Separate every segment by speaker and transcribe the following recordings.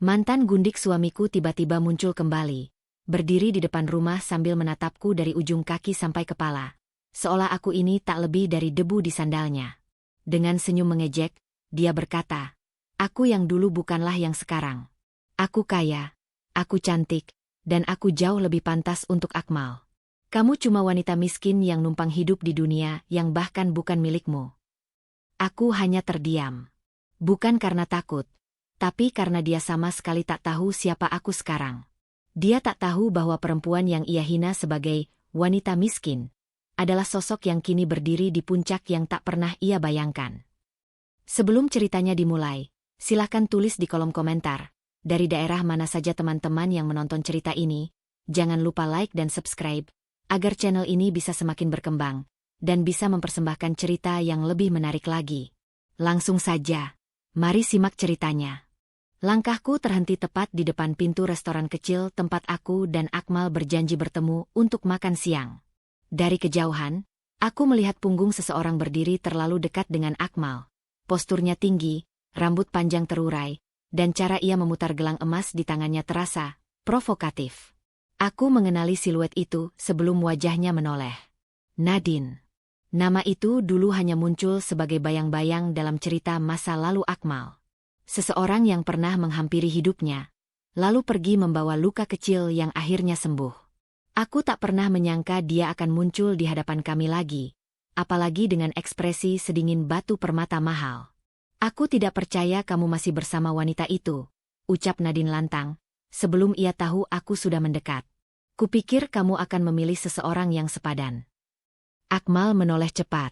Speaker 1: Mantan gundik suamiku tiba-tiba muncul kembali, berdiri di depan rumah sambil menatapku dari ujung kaki sampai kepala. Seolah aku ini tak lebih dari debu di sandalnya. Dengan senyum mengejek, dia berkata, "Aku yang dulu bukanlah yang sekarang. Aku kaya, aku cantik, dan aku jauh lebih pantas untuk Akmal. Kamu cuma wanita miskin yang numpang hidup di dunia yang bahkan bukan milikmu." Aku hanya terdiam. Bukan karena takut, tapi karena dia sama sekali tak tahu siapa aku sekarang. Dia tak tahu bahwa perempuan yang ia hina sebagai wanita miskin adalah sosok yang kini berdiri di puncak yang tak pernah ia bayangkan. Sebelum ceritanya dimulai, silakan tulis di kolom komentar, dari daerah mana saja teman-teman yang menonton cerita ini. Jangan lupa like dan subscribe, agar channel ini bisa semakin berkembang, dan bisa mempersembahkan cerita yang lebih menarik lagi. Langsung saja, mari simak ceritanya. Langkahku terhenti tepat di depan pintu restoran kecil tempat aku dan Akmal berjanji bertemu untuk makan siang. Dari kejauhan, aku melihat punggung seseorang berdiri terlalu dekat dengan Akmal. Posturnya tinggi, rambut panjang terurai, dan cara ia memutar gelang emas di tangannya terasa provokatif. Aku mengenali siluet itu sebelum wajahnya menoleh. Nadine. Nama itu dulu hanya muncul sebagai bayang-bayang dalam cerita masa lalu Akmal. Seseorang yang pernah menghampiri hidupnya, lalu pergi membawa luka kecil yang akhirnya sembuh. Aku tak pernah menyangka dia akan muncul di hadapan kami lagi, apalagi dengan ekspresi sedingin batu permata mahal. "Aku tidak percaya kamu masih bersama wanita itu," ucap Nadine lantang, sebelum ia tahu aku sudah mendekat. "Kupikir kamu akan memilih seseorang yang sepadan." Akmal menoleh cepat.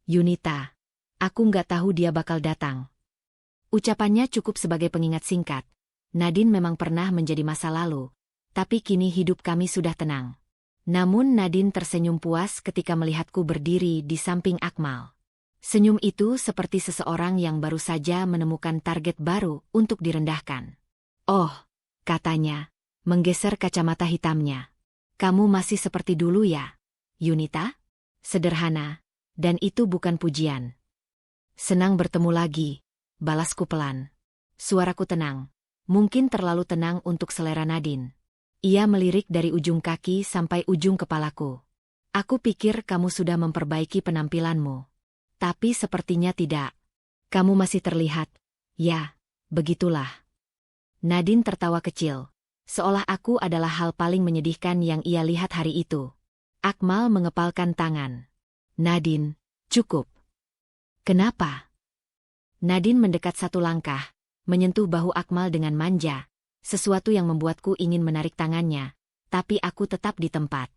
Speaker 1: "Yunita, aku nggak tahu dia bakal datang." Ucapannya cukup sebagai pengingat singkat. Nadine memang pernah menjadi masa lalu, tapi kini hidup kami sudah tenang. Namun Nadine tersenyum puas ketika melihatku berdiri di samping Akmal. Senyum itu seperti seseorang yang baru saja menemukan target baru untuk direndahkan. "Oh," katanya, menggeser kacamata hitamnya. "Kamu masih seperti dulu ya, Yunita?" Sederhana, dan itu bukan pujian. "Senang bertemu lagi," balasku pelan. Suaraku tenang, mungkin terlalu tenang untuk selera Nadine. Ia melirik dari ujung kaki sampai ujung kepalaku. "Aku pikir kamu sudah memperbaiki penampilanmu. Tapi sepertinya tidak. Kamu masih terlihat." "Ya, begitulah." Nadine tertawa kecil, seolah aku adalah hal paling menyedihkan yang ia lihat hari itu. Akmal mengepalkan tangan. "Nadine, cukup." "Kenapa?" Nadine mendekat satu langkah, menyentuh bahu Akmal dengan manja, sesuatu yang membuatku ingin menarik tangannya, tapi aku tetap di tempat.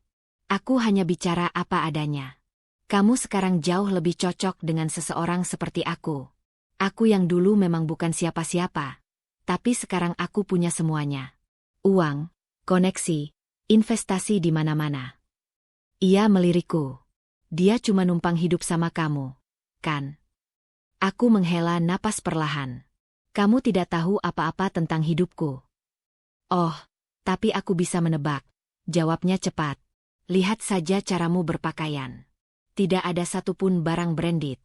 Speaker 1: "Aku hanya bicara apa adanya. Kamu sekarang jauh lebih cocok dengan seseorang seperti aku. Aku yang dulu memang bukan siapa-siapa, tapi sekarang aku punya semuanya. Uang, koneksi, investasi di mana-mana." Ia melirikku. "Dia cuma numpang hidup sama kamu, kan?" Aku menghela napas perlahan. "Kamu tidak tahu apa-apa tentang hidupku." "Oh, tapi aku bisa menebak," jawabnya cepat. "Lihat saja caramu berpakaian. Tidak ada satupun barang branded.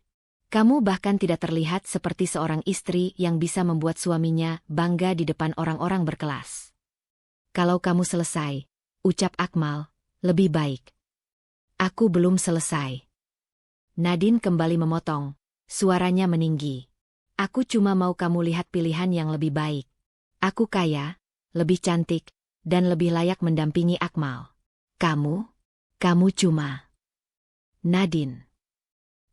Speaker 1: Kamu bahkan tidak terlihat seperti seorang istri yang bisa membuat suaminya bangga di depan orang-orang berkelas." "Kalau kamu selesai," ucap Akmal, "lebih baik." "Aku belum selesai." Nadine kembali memotong. Suaranya meninggi. "Aku cuma mau kamu lihat pilihan yang lebih baik. Aku kaya, lebih cantik, dan lebih layak mendampingi Akmal. Kamu cuma..." "Nadine."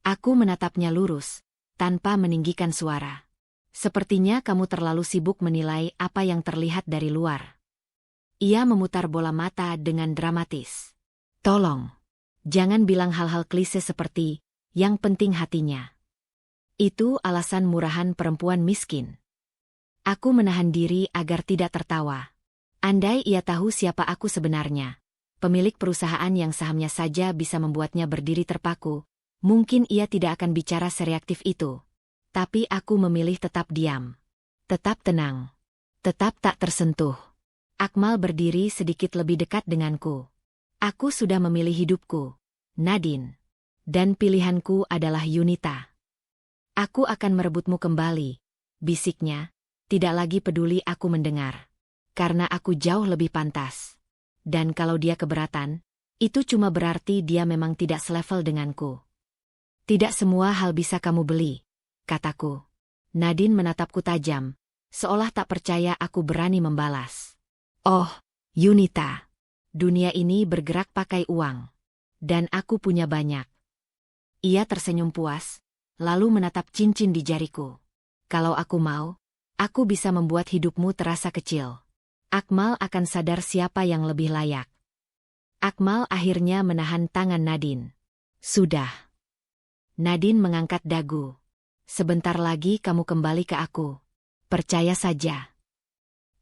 Speaker 1: Aku menatapnya lurus, tanpa meninggikan suara. "Sepertinya kamu terlalu sibuk menilai apa yang terlihat dari luar." Ia memutar bola mata dengan dramatis. "Tolong, jangan bilang hal-hal klise seperti, 'yang penting hatinya.' Itu alasan murahan perempuan miskin." Aku menahan diri agar tidak tertawa. Andai ia tahu siapa aku sebenarnya, pemilik perusahaan yang sahamnya saja bisa membuatnya berdiri terpaku, mungkin ia tidak akan bicara sereaktif itu. Tapi aku memilih tetap diam. Tetap tenang. Tetap tak tersentuh. Akmal berdiri sedikit lebih dekat denganku. "Aku sudah memilih hidupku, Nadine. Dan pilihanku adalah Yunita. Aku akan merebutmu kembali," bisiknya, tidak lagi peduli aku mendengar. Karena aku jauh lebih pantas. Dan kalau dia keberatan, itu cuma berarti dia memang tidak selevel denganku. Tidak semua hal bisa kamu beli, kataku. Nadine menatapku tajam, seolah tak percaya aku berani membalas. Oh, Yunita. Dunia ini bergerak pakai uang. Dan aku punya banyak. Ia tersenyum puas, lalu menatap cincin di jariku. Kalau aku mau, aku bisa membuat hidupmu terasa kecil. Akmal akan sadar siapa yang lebih layak. Akmal akhirnya menahan tangan Nadine. Sudah. Nadine mengangkat dagu. Sebentar lagi kamu kembali ke aku. Percaya saja.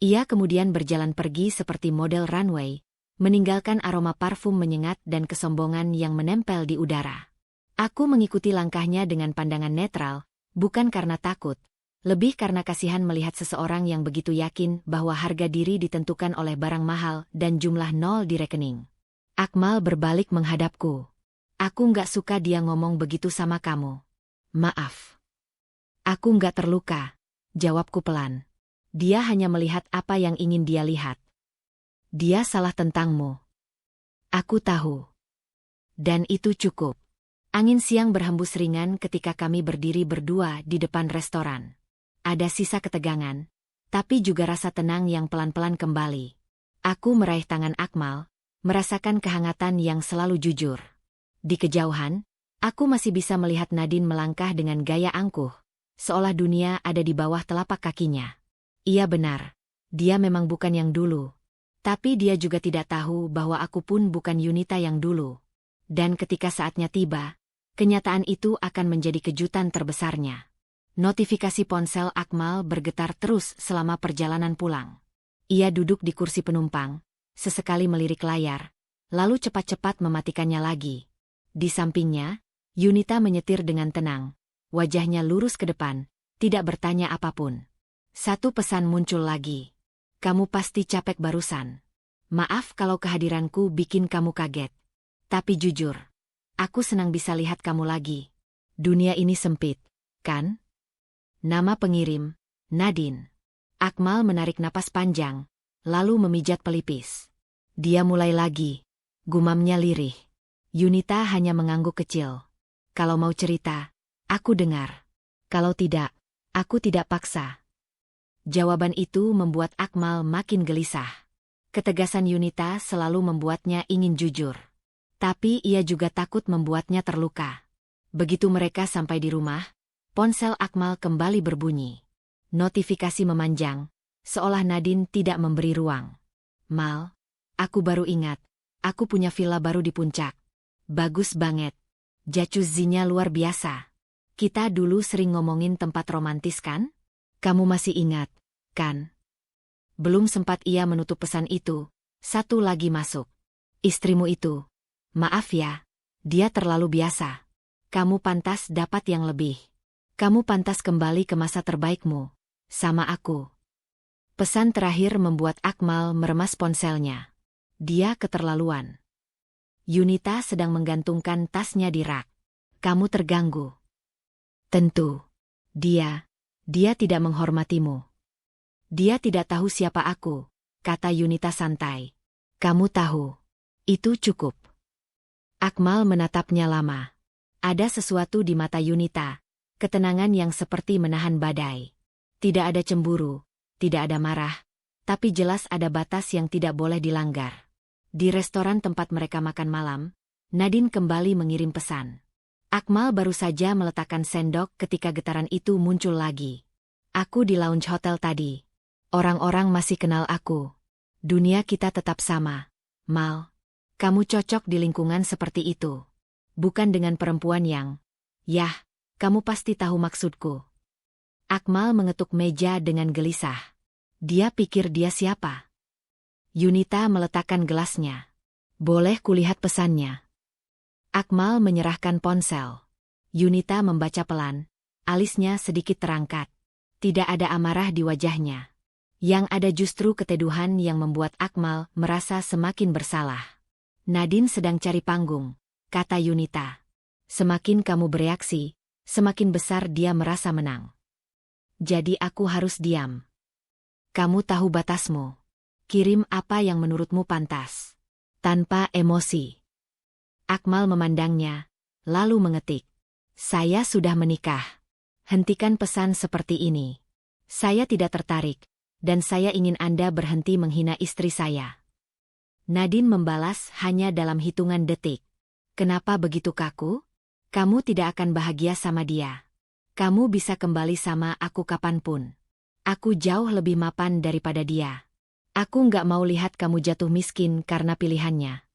Speaker 1: Ia kemudian berjalan pergi seperti model runway, meninggalkan aroma parfum menyengat dan kesombongan yang menempel di udara. Aku mengikuti langkahnya dengan pandangan netral, bukan karena takut, lebih karena kasihan melihat seseorang yang begitu yakin bahwa harga diri ditentukan oleh barang mahal dan jumlah nol di rekening. Akmal berbalik menghadapku. Aku nggak suka dia ngomong begitu sama kamu. Maaf. Aku nggak terluka, jawabku pelan. Dia hanya melihat apa yang ingin dia lihat. Dia salah tentangmu. Aku tahu. Dan itu cukup. Angin siang berhembus ringan ketika kami berdiri berdua di depan restoran. Ada sisa ketegangan, tapi juga rasa tenang yang pelan-pelan kembali. Aku meraih tangan Akmal, merasakan kehangatan yang selalu jujur. Di kejauhan, aku masih bisa melihat Nadine melangkah dengan gaya angkuh, seolah dunia ada di bawah telapak kakinya. Ia benar, dia memang bukan yang dulu. Tapi dia juga tidak tahu bahwa aku pun bukan Yunita yang dulu. Dan ketika saatnya tiba, kenyataan itu akan menjadi kejutan terbesarnya. Notifikasi ponsel Akmal bergetar terus selama perjalanan pulang. Ia duduk di kursi penumpang, sesekali melirik layar, lalu cepat-cepat mematikannya lagi. Di sampingnya, Yunita menyetir dengan tenang, wajahnya lurus ke depan, tidak bertanya apapun. Satu pesan muncul lagi. Kamu pasti capek barusan. Maaf kalau kehadiranku bikin kamu kaget. Tapi jujur, aku senang bisa lihat kamu lagi. Dunia ini sempit, kan? Nama pengirim, Nadine. Akmal menarik napas panjang, lalu memijat pelipis. Dia mulai lagi, gumamnya lirih. Yunita hanya mengangguk kecil. Kalau mau cerita, aku dengar. Kalau tidak, aku tidak paksa. Jawaban itu membuat Akmal makin gelisah. Ketegasan Yunita selalu membuatnya ingin jujur. Tapi ia juga takut membuatnya terluka. Begitu mereka sampai di rumah, ponsel Akmal kembali berbunyi. Notifikasi memanjang, seolah Nadine tidak memberi ruang. Mal, aku baru ingat, aku punya villa baru di puncak. Bagus banget. Jacuzzinya luar biasa. Kita dulu sering ngomongin tempat romantis kan? Kamu masih ingat, kan? Belum sempat ia menutup pesan itu, satu lagi masuk. Istrimu itu. Maaf ya, dia terlalu biasa. Kamu pantas dapat yang lebih. Kamu pantas kembali ke masa terbaikmu. Sama aku. Pesan terakhir membuat Akmal meremas ponselnya. Dia keterlaluan. Yunita sedang menggantungkan tasnya di rak. Kamu terganggu. Tentu. Dia tidak menghormatimu. Dia tidak tahu siapa aku, kata Yunita santai. Kamu tahu. Itu cukup. Akmal menatapnya lama. Ada sesuatu di mata Yunita, ketenangan yang seperti menahan badai. Tidak ada cemburu, tidak ada marah, tapi jelas ada batas yang tidak boleh dilanggar. Di restoran tempat mereka makan malam, Nadine kembali mengirim pesan. Akmal baru saja meletakkan sendok ketika getaran itu muncul lagi. Aku di lounge hotel tadi. Orang-orang masih kenal aku. Dunia kita tetap sama. Mal, kamu cocok di lingkungan seperti itu. Bukan dengan perempuan yang, yah, kamu pasti tahu maksudku. Akmal mengetuk meja dengan gelisah. Dia pikir dia siapa? Yunita meletakkan gelasnya. Boleh kulihat pesannya? Akmal menyerahkan ponsel. Yunita membaca pelan, alisnya sedikit terangkat. Tidak ada amarah di wajahnya. Yang ada justru keteduhan yang membuat Akmal merasa semakin bersalah. Nadine sedang cari panggung, kata Yunita. Semakin kamu bereaksi, semakin besar dia merasa menang. Jadi aku harus diam. Kamu tahu batasmu. Kirim apa yang menurutmu pantas. Tanpa emosi. Akmal memandangnya, lalu mengetik. Saya sudah menikah. Hentikan pesan seperti ini. Saya tidak tertarik, dan saya ingin Anda berhenti menghina istri saya. Nadine membalas hanya dalam hitungan detik. Kenapa begitu kaku? Kamu tidak akan bahagia sama dia. Kamu bisa kembali sama aku kapanpun. Aku jauh lebih mapan daripada dia. Aku nggak mau lihat kamu jatuh miskin karena pilihannya.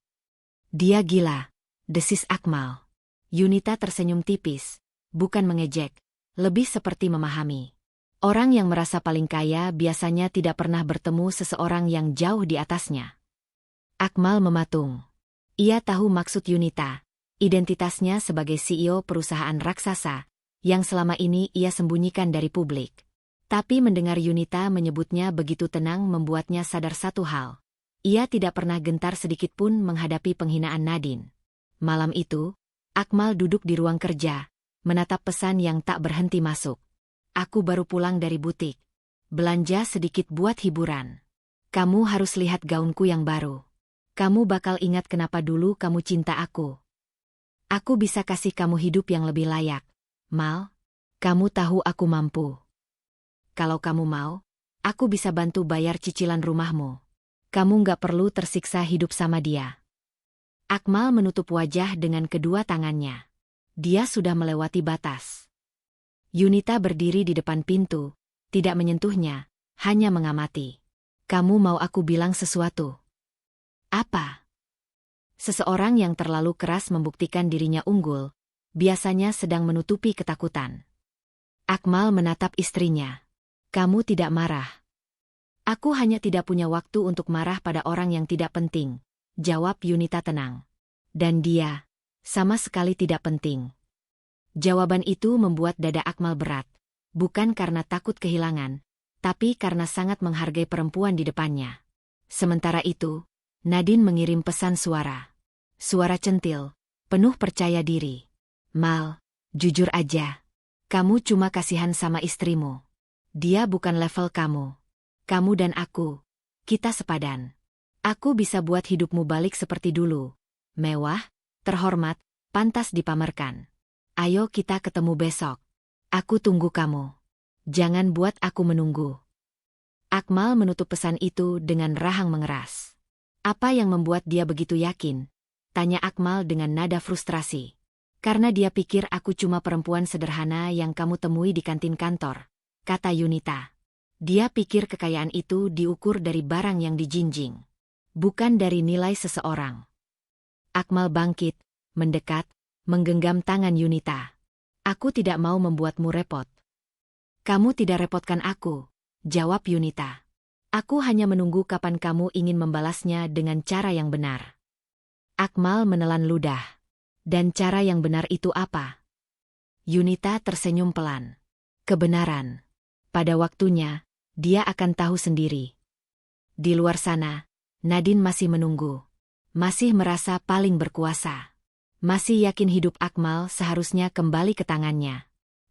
Speaker 1: Dia gila, desis Akmal. Yunita tersenyum tipis, bukan mengejek, lebih seperti memahami. Orang yang merasa paling kaya biasanya tidak pernah bertemu seseorang yang jauh di atasnya. Akmal mematung. Ia tahu maksud Yunita, identitasnya sebagai CEO perusahaan raksasa, yang selama ini ia sembunyikan dari publik. Tapi mendengar Yunita menyebutnya begitu tenang membuatnya sadar satu hal. Ia tidak pernah gentar sedikitpun menghadapi penghinaan Nadine. Malam itu, Akmal duduk di ruang kerja, menatap pesan yang tak berhenti masuk. Aku baru pulang dari butik. Belanja sedikit buat hiburan. Kamu harus lihat gaunku yang baru. Kamu bakal ingat kenapa dulu kamu cinta aku. Aku bisa kasih kamu hidup yang lebih layak. Mal, kamu tahu aku mampu. Kalau kamu mau, aku bisa bantu bayar cicilan rumahmu. Kamu nggak perlu tersiksa hidup sama dia. Akmal menutup wajah dengan kedua tangannya. Dia sudah melewati batas. Yunita berdiri di depan pintu, tidak menyentuhnya, hanya mengamati. Kamu mau aku bilang sesuatu? Apa? Seseorang yang terlalu keras membuktikan dirinya unggul, biasanya sedang menutupi ketakutan. Akmal menatap istrinya. Kamu tidak marah. Aku hanya tidak punya waktu untuk marah pada orang yang tidak penting, jawab Yunita tenang. Dan dia, sama sekali tidak penting. Jawaban itu membuat dada Akmal berat, bukan karena takut kehilangan, tapi karena sangat menghargai perempuan di depannya. Sementara itu, Nadine mengirim pesan suara. Suara centil, penuh percaya diri. Mal, jujur aja. Kamu cuma kasihan sama istrimu. Dia bukan level kamu. Kamu dan aku, kita sepadan. Aku bisa buat hidupmu balik seperti dulu. Mewah, terhormat, pantas dipamerkan. Ayo kita ketemu besok. Aku tunggu kamu. Jangan buat aku menunggu. Akmal menutup pesan itu dengan rahang mengeras. Apa yang membuat dia begitu yakin? Tanya Akmal dengan nada frustrasi. Karena dia pikir aku cuma perempuan sederhana yang kamu temui di kantin kantor, kata Yunita. Dia pikir kekayaan itu diukur dari barang yang dijinjing, bukan dari nilai seseorang. Akmal bangkit, mendekat, menggenggam tangan Yunita. Aku tidak mau membuatmu repot. Kamu tidak repotkan aku, jawab Yunita. Aku hanya menunggu kapan kamu ingin membalasnya dengan cara yang benar. Akmal menelan ludah. Dan cara yang benar itu apa? Yunita tersenyum pelan. Kebenaran. Pada waktunya, dia akan tahu sendiri. Di luar sana, Nadine masih menunggu. Masih merasa paling berkuasa. Masih yakin hidup Akmal seharusnya kembali ke tangannya.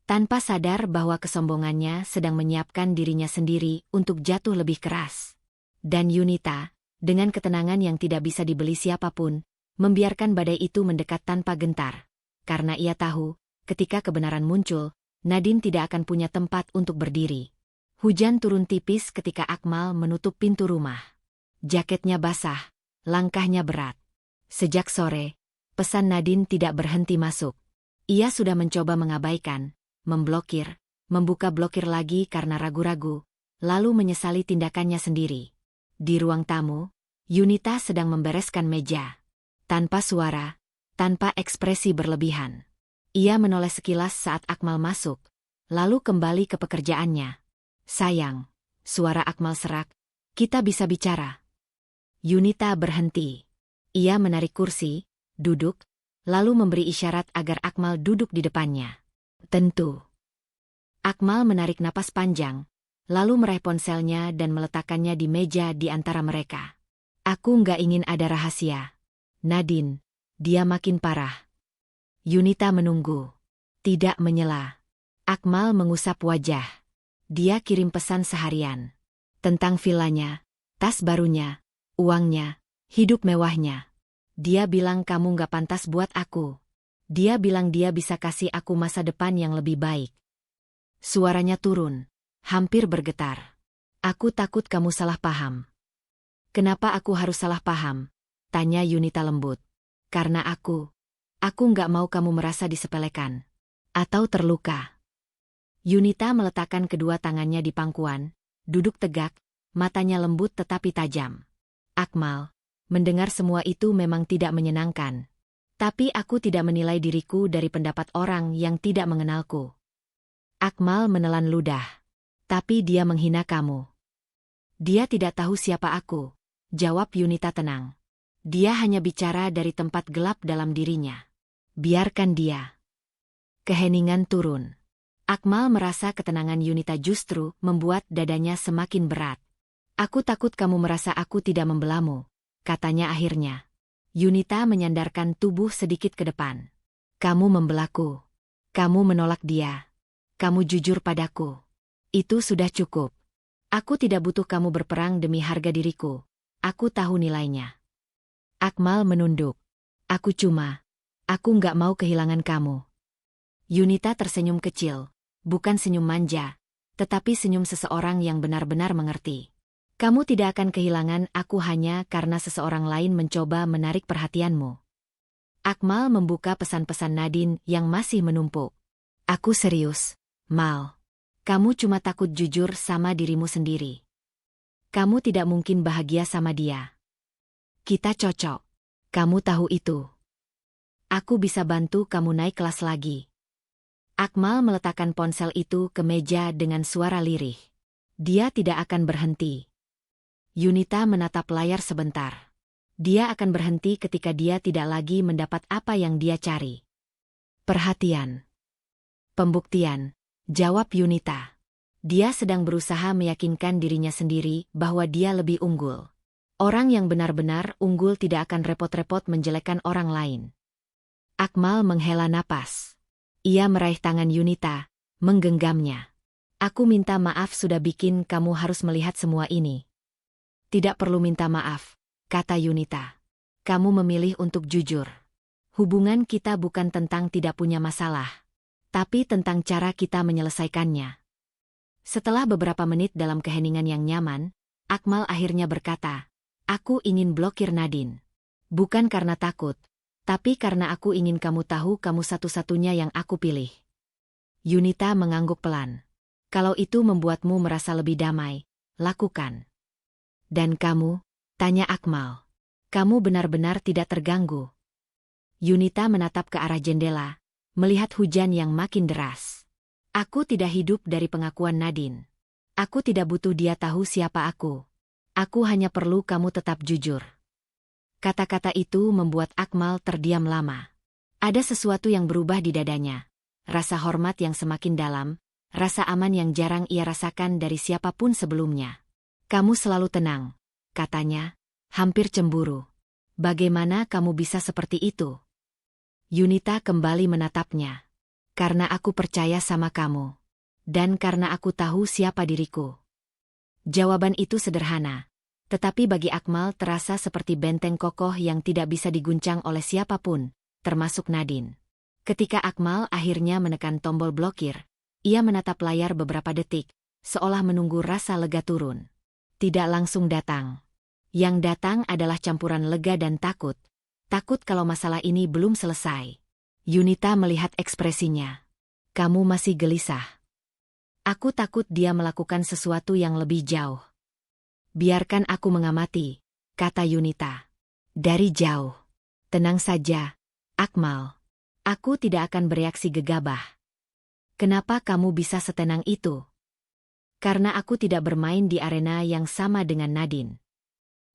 Speaker 1: Tanpa sadar bahwa kesombongannya sedang menyiapkan dirinya sendiri untuk jatuh lebih keras. Dan Yunita, dengan ketenangan yang tidak bisa dibeli siapapun, membiarkan badai itu mendekat tanpa gentar. Karena ia tahu, ketika kebenaran muncul, Nadine tidak akan punya tempat untuk berdiri. Hujan turun tipis ketika Akmal menutup pintu rumah. Jaketnya basah, langkahnya berat. Sejak sore, pesan Nadine tidak berhenti masuk. Ia sudah mencoba mengabaikan, memblokir, membuka blokir lagi karena ragu-ragu, lalu menyesali tindakannya sendiri. Di ruang tamu, Yunita sedang membereskan meja. Tanpa suara, tanpa ekspresi berlebihan. Ia menoleh sekilas saat Akmal masuk, lalu kembali ke pekerjaannya. Sayang, suara Akmal serak, kita bisa bicara. Yunita berhenti. Ia menarik kursi, duduk, lalu memberi isyarat agar Akmal duduk di depannya. Tentu. Akmal menarik napas panjang, lalu meraih ponselnya dan meletakkannya di meja di antara mereka. Aku nggak ingin ada rahasia. Nadine, dia makin parah. Yunita menunggu. Tidak menyela. Akmal mengusap wajah. Dia kirim pesan seharian. Tentang villanya, tas barunya, uangnya, hidup mewahnya. Dia bilang kamu gak pantas buat aku. Dia bilang dia bisa kasih aku masa depan yang lebih baik. Suaranya turun, hampir bergetar. Aku takut kamu salah paham. Kenapa aku harus salah paham? Tanya Yunita lembut. Karena aku gak mau kamu merasa disepelekan. Atau terluka. Yunita meletakkan kedua tangannya di pangkuan, duduk tegak, matanya lembut tetapi tajam. Akmal, mendengar semua itu memang tidak menyenangkan. Tapi aku tidak menilai diriku dari pendapat orang yang tidak mengenalku. Akmal menelan ludah. Tapi dia menghina kamu. Dia tidak tahu siapa aku, jawab Yunita tenang. Dia hanya bicara dari tempat gelap dalam dirinya. Biarkan dia. Keheningan turun. Akmal merasa ketenangan Yunita justru membuat dadanya semakin berat. Aku takut kamu merasa aku tidak membelamu, katanya akhirnya. Yunita menyandarkan tubuh sedikit ke depan. Kamu membelaku. Kamu menolak dia. Kamu jujur padaku. Itu sudah cukup. Aku tidak butuh kamu berperang demi harga diriku. Aku tahu nilainya. Akmal menunduk. Aku nggak mau kehilangan kamu. Yunita tersenyum kecil. Bukan senyum manja, tetapi senyum seseorang yang benar-benar mengerti. Kamu tidak akan kehilangan aku hanya karena seseorang lain mencoba menarik perhatianmu. Akmal membuka pesan-pesan Nadine yang masih menumpuk. Aku serius, Mal. Kamu cuma takut jujur sama dirimu sendiri. Kamu tidak mungkin bahagia sama dia. Kita cocok. Kamu tahu itu. Aku bisa bantu kamu naik kelas lagi. Akmal meletakkan ponsel itu ke meja dengan suara lirih. Dia tidak akan berhenti. Yunita menatap layar sebentar. Dia akan berhenti ketika dia tidak lagi mendapat apa yang dia cari. Perhatian. Pembuktian, jawab Yunita. Dia sedang berusaha meyakinkan dirinya sendiri bahwa dia lebih unggul. Orang yang benar-benar unggul tidak akan repot-repot menjelekkan orang lain. Akmal menghela napas. Ia meraih tangan Yunita, menggenggamnya. Aku minta maaf sudah bikin kamu harus melihat semua ini. Tidak perlu minta maaf, kata Yunita. Kamu memilih untuk jujur. Hubungan kita bukan tentang tidak punya masalah, tapi tentang cara kita menyelesaikannya. Setelah beberapa menit dalam keheningan yang nyaman, Akmal akhirnya berkata, aku ingin blokir Nadine. Bukan karena takut, tapi karena aku ingin kamu tahu kamu satu-satunya yang aku pilih. Yunita mengangguk pelan. Kalau itu membuatmu merasa lebih damai, lakukan. Dan kamu? Tanya Akmal. Kamu benar-benar tidak terganggu. Yunita menatap ke arah jendela, melihat hujan yang makin deras. Aku tidak hidup dari pengakuan Nadine. Aku tidak butuh dia tahu siapa aku. Aku hanya perlu kamu tetap jujur. Kata-kata itu membuat Akmal terdiam lama. Ada sesuatu yang berubah di dadanya. Rasa hormat yang semakin dalam, rasa aman yang jarang ia rasakan dari siapapun sebelumnya. Kamu selalu tenang, katanya, hampir cemburu. Bagaimana kamu bisa seperti itu? Yunita kembali menatapnya. Karena aku percaya sama kamu. Dan karena aku tahu siapa diriku. Jawaban itu sederhana. Tetapi bagi Akmal terasa seperti benteng kokoh yang tidak bisa diguncang oleh siapapun, termasuk Nadine. Ketika Akmal akhirnya menekan tombol blokir, ia menatap layar beberapa detik, seolah menunggu rasa lega turun. Tidak langsung datang. Yang datang adalah campuran lega dan takut. Takut kalau masalah ini belum selesai. Yunita melihat ekspresinya. Kamu masih gelisah. Aku takut dia melakukan sesuatu yang lebih jauh. Biarkan aku mengamati, kata Yunita. Dari jauh. Tenang saja, Akmal. Aku tidak akan bereaksi gegabah. Kenapa kamu bisa setenang itu? Karena aku tidak bermain di arena yang sama dengan Nadine.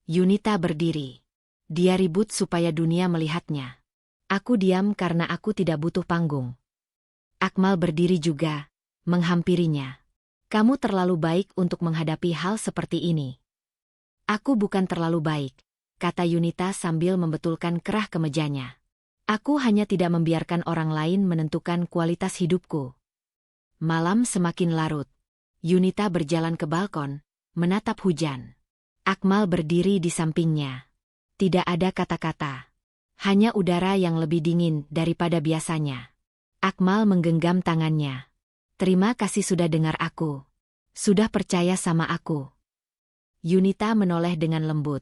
Speaker 1: Yunita berdiri. Dia ribut supaya dunia melihatnya. Aku diam karena aku tidak butuh panggung. Akmal berdiri juga, menghampirinya. Kamu terlalu baik untuk menghadapi hal seperti ini. Aku bukan terlalu baik, kata Yunita sambil membetulkan kerah kemejanya. Aku hanya tidak membiarkan orang lain menentukan kualitas hidupku. Malam semakin larut. Yunita berjalan ke balkon, menatap hujan. Akmal berdiri di sampingnya. Tidak ada kata-kata. Hanya udara yang lebih dingin daripada biasanya. Akmal menggenggam tangannya. Terima kasih sudah dengar aku. Sudah percaya sama aku. Yunita menoleh dengan lembut.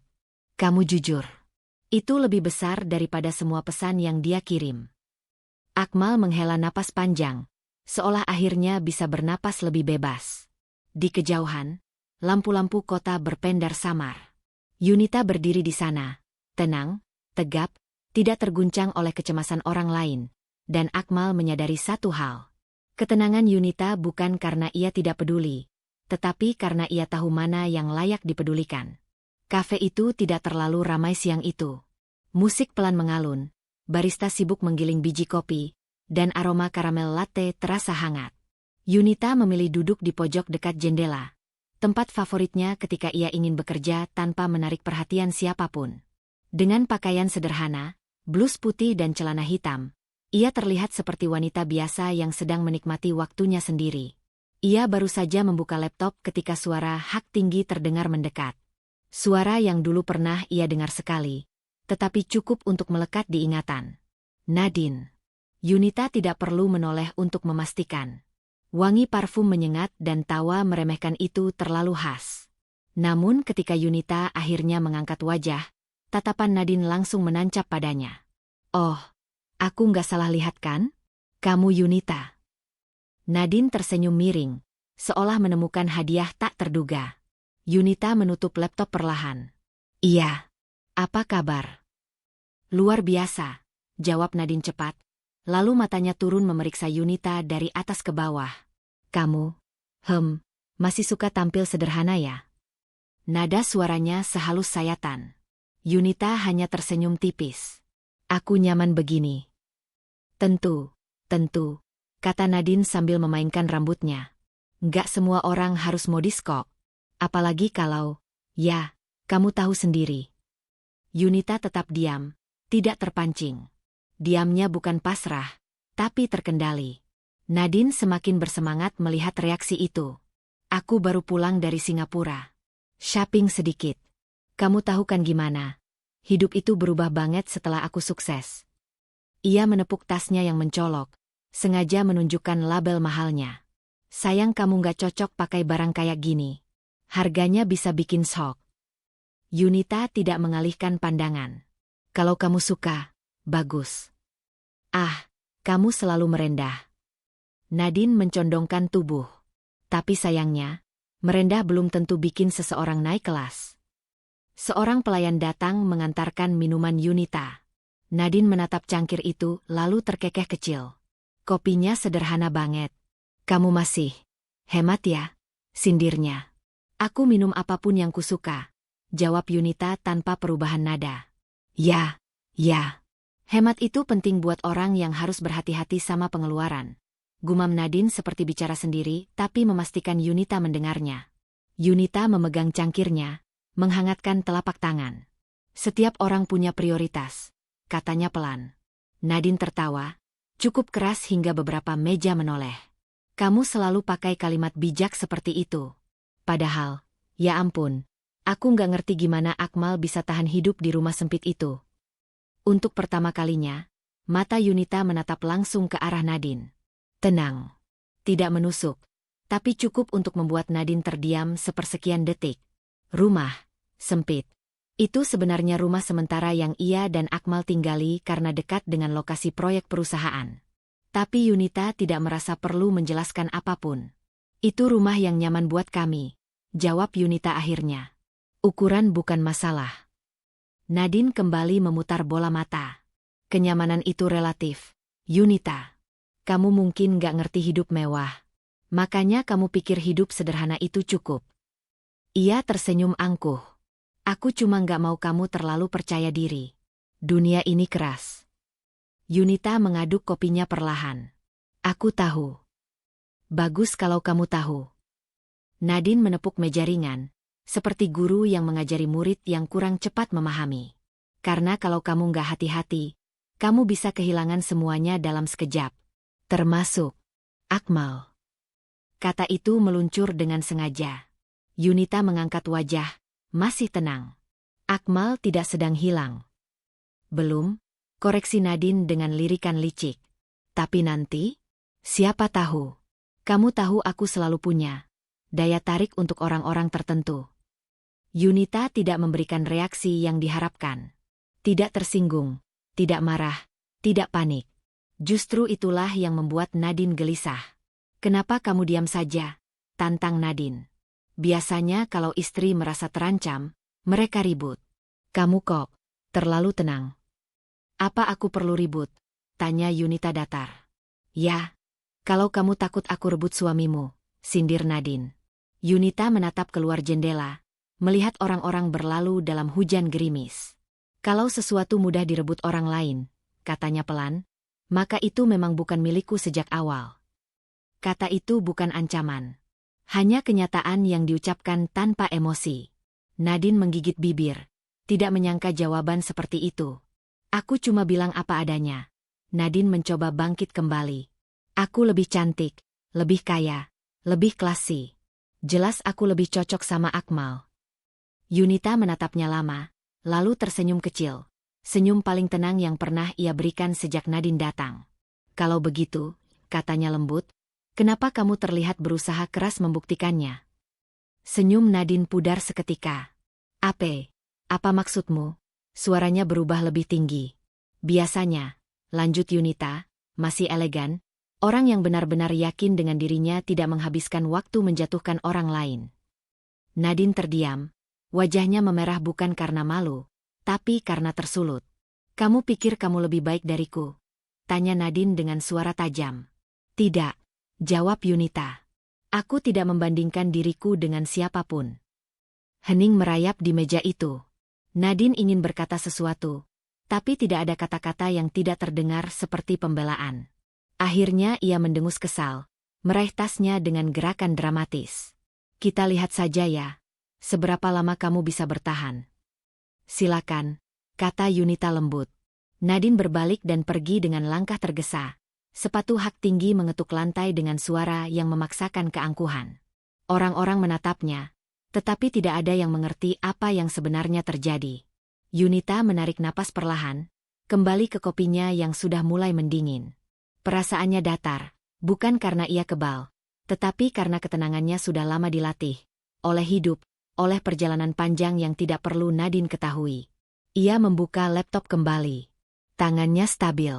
Speaker 1: Kamu jujur. Itu lebih besar daripada semua pesan yang dia kirim. Akmal menghela napas panjang, seolah akhirnya bisa bernapas lebih bebas. Di kejauhan, lampu-lampu kota berpendar samar. Yunita berdiri di sana, tenang, tegap, tidak terguncang oleh kecemasan orang lain. Dan Akmal menyadari satu hal. Ketenangan Yunita bukan karena ia tidak peduli, tetapi karena ia tahu mana yang layak dipedulikan. Kafe itu tidak terlalu ramai siang itu. Musik pelan mengalun, barista sibuk menggiling biji kopi, dan aroma karamel latte terasa hangat. Yunita memilih duduk di pojok dekat jendela, tempat favoritnya ketika ia ingin bekerja tanpa menarik perhatian siapapun. Dengan pakaian sederhana, blus putih dan celana hitam, ia terlihat seperti wanita biasa yang sedang menikmati waktunya sendiri. Ia baru saja membuka laptop ketika suara hak tinggi terdengar mendekat. Suara yang dulu pernah ia dengar sekali, tetapi cukup untuk melekat di ingatan. Nadine. Yunita tidak perlu menoleh untuk memastikan. Wangi parfum menyengat dan tawa meremehkan itu terlalu khas. Namun ketika Yunita akhirnya mengangkat wajah, tatapan Nadine langsung menancap padanya. Oh, aku nggak salah lihat kan? Kamu Yunita. Nadine tersenyum miring, seolah menemukan hadiah tak terduga. Yunita menutup laptop perlahan. Iya. Apa kabar? Luar biasa, jawab Nadine cepat. Lalu matanya turun memeriksa Yunita dari atas ke bawah. Kamu, masih suka tampil sederhana ya? Nada suaranya sehalus sayatan. Yunita hanya tersenyum tipis. Aku nyaman begini. Tentu, kata Nadine sambil memainkan rambutnya. Nggak semua orang harus modis kok. Apalagi kalau, ya, kamu tahu sendiri. Yunita tetap diam, tidak terpancing. Diamnya bukan pasrah, tapi terkendali. Nadine semakin bersemangat melihat reaksi itu. Aku baru pulang dari Singapura. Shopping sedikit. Kamu tahu kan gimana? Hidup itu berubah banget setelah aku sukses. Ia menepuk tasnya yang mencolok, sengaja menunjukkan label mahalnya. Sayang kamu nggak cocok pakai barang kayak gini. Harganya bisa bikin shock. Yunita tidak mengalihkan pandangan. Kalau kamu suka, bagus. Ah, kamu selalu merendah. Nadine mencondongkan tubuh. Tapi sayangnya, merendah belum tentu bikin seseorang naik kelas. Seorang pelayan datang mengantarkan minuman Yunita. Nadine menatap cangkir itu lalu terkekeh kecil. Kopinya sederhana banget. Kamu masih hemat ya, sindirnya. Aku minum apapun yang kusuka, jawab Yunita tanpa perubahan nada. Ya. Hemat itu penting buat orang yang harus berhati-hati sama pengeluaran. Gumam Nadine seperti bicara sendiri, tapi memastikan Yunita mendengarnya. Yunita memegang cangkirnya, menghangatkan telapak tangan. Setiap orang punya prioritas, katanya pelan. Nadine tertawa, cukup keras hingga beberapa meja menoleh. Kamu selalu pakai kalimat bijak seperti itu. Padahal, ya ampun, aku nggak ngerti gimana Akmal bisa tahan hidup di rumah sempit itu. Untuk pertama kalinya, mata Yunita menatap langsung ke arah Nadine. Tenang. Tidak menusuk, tapi cukup untuk membuat Nadine terdiam sepersekian detik. Rumah sempit. Itu sebenarnya rumah sementara yang ia dan Akmal tinggali karena dekat dengan lokasi proyek perusahaan. Tapi Yunita tidak merasa perlu menjelaskan apapun. Itu rumah yang nyaman buat kami, jawab Yunita akhirnya. Ukuran bukan masalah. Nadine kembali memutar bola mata. Kenyamanan itu relatif, Yunita. Kamu mungkin gak ngerti hidup mewah. Makanya kamu pikir hidup sederhana itu cukup. Ia tersenyum angkuh. Aku cuma gak mau kamu terlalu percaya diri. Dunia ini keras. Yunita mengaduk kopinya perlahan. Aku tahu. Bagus kalau kamu tahu. Nadine menepuk meja ringan, seperti guru yang mengajari murid yang kurang cepat memahami. Karena kalau kamu gak hati-hati, kamu bisa kehilangan semuanya dalam sekejap. Termasuk Akmal. Kata itu meluncur dengan sengaja. Yunita mengangkat wajah, masih tenang. Akmal tidak sedang hilang. Belum, koreksi Nadine dengan lirikan licik. Tapi nanti? Siapa tahu? Kamu tahu aku selalu punya daya tarik untuk orang-orang tertentu. Yunita tidak memberikan reaksi yang diharapkan. Tidak tersinggung, tidak marah, tidak panik. Justru itulah yang membuat Nadine gelisah. Kenapa kamu diam saja? Tantang Nadine. Biasanya kalau istri merasa terancam, mereka ribut. Kamu kok terlalu tenang. Apa aku perlu ribut? Tanya Yunita datar. Ya, kalau kamu takut aku rebut suamimu, sindir Nadine. Yunita menatap keluar jendela, melihat orang-orang berlalu dalam hujan gerimis. Kalau sesuatu mudah direbut orang lain, katanya pelan, maka itu memang bukan milikku sejak awal. Kata itu bukan ancaman. Hanya kenyataan yang diucapkan tanpa emosi. Nadine menggigit bibir, tidak menyangka jawaban seperti itu. Aku cuma bilang apa adanya. Nadine mencoba bangkit kembali. Aku lebih cantik, lebih kaya, lebih klasi. Jelas aku lebih cocok sama Akmal. Yunita menatapnya lama, lalu tersenyum kecil. Senyum paling tenang yang pernah ia berikan sejak Nadine datang. Kalau begitu, katanya lembut, kenapa kamu terlihat berusaha keras membuktikannya? Senyum Nadine pudar seketika. Apa maksudmu? Suaranya berubah lebih tinggi. Biasanya, lanjut Yunita, masih elegan, orang yang benar-benar yakin dengan dirinya tidak menghabiskan waktu menjatuhkan orang lain. Nadine terdiam, wajahnya memerah bukan karena malu, tapi karena tersulut. Kamu pikir kamu lebih baik dariku? Tanya Nadine dengan suara tajam. Tidak, jawab Yunita. Aku tidak membandingkan diriku dengan siapapun. Hening merayap di meja itu. Nadine ingin berkata sesuatu, tapi tidak ada kata-kata yang tidak terdengar seperti pembelaan. Akhirnya ia mendengus kesal, meraih tasnya dengan gerakan dramatis. Kita lihat saja ya, seberapa lama kamu bisa bertahan. Silakan, kata Yunita lembut. Nadine berbalik dan pergi dengan langkah tergesa. Sepatu hak tinggi mengetuk lantai dengan suara yang memaksakan keangkuhan. Orang-orang menatapnya, tetapi tidak ada yang mengerti apa yang sebenarnya terjadi. Yunita menarik napas perlahan, kembali ke kopinya yang sudah mulai mendingin. Perasaannya datar, bukan karena ia kebal, tetapi karena ketenangannya sudah lama dilatih. Oleh hidup, oleh perjalanan panjang yang tidak perlu Nadine ketahui. Ia membuka laptop kembali. Tangannya stabil.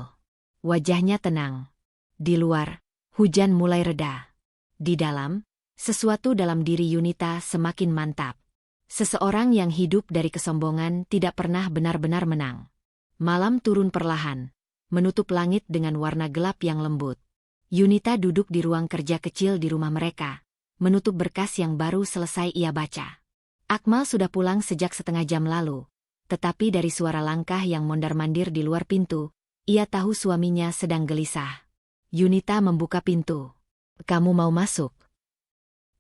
Speaker 1: Wajahnya tenang. Di luar, hujan mulai reda. Di dalam, sesuatu dalam diri Yunita semakin mantap. Seseorang yang hidup dari kesombongan tidak pernah benar-benar menang. Malam turun perlahan, menutup langit dengan warna gelap yang lembut. Yunita duduk di ruang kerja kecil di rumah mereka, menutup berkas yang baru selesai ia baca. Akmal sudah pulang sejak setengah jam lalu, tetapi dari suara langkah yang mondar-mandir di luar pintu, ia tahu suaminya sedang gelisah. Yunita membuka pintu. Kamu mau masuk?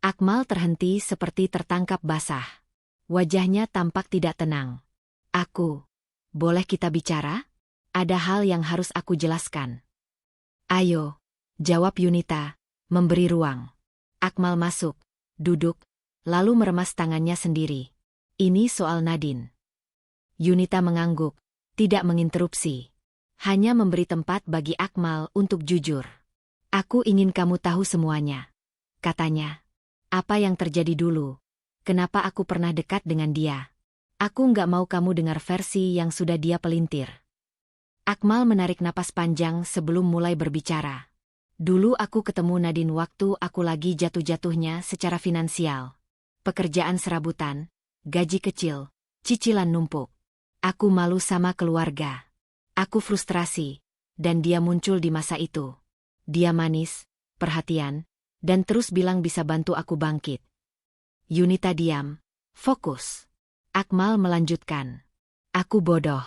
Speaker 1: Akmal terhenti seperti tertangkap basah. Wajahnya tampak tidak tenang. Boleh kita bicara? Ada hal yang harus aku jelaskan. Ayo, jawab Yunita, memberi ruang. Akmal masuk, duduk, lalu meremas tangannya sendiri. Ini soal Nadine. Yunita mengangguk, tidak menginterupsi. Hanya memberi tempat bagi Akmal untuk jujur. Aku ingin kamu tahu semuanya, katanya. Apa yang terjadi dulu? Kenapa aku pernah dekat dengan dia? Aku nggak mau kamu dengar versi yang sudah dia pelintir. Akmal menarik napas panjang sebelum mulai berbicara. Dulu aku ketemu Nadine waktu aku lagi jatuh-jatuhnya secara finansial. Pekerjaan serabutan, gaji kecil, cicilan numpuk. Aku malu sama keluarga. Aku frustrasi, dan dia muncul di masa itu. Dia manis, perhatian, dan terus bilang bisa bantu aku bangkit. Yunita diam, fokus. Akmal melanjutkan. Aku bodoh.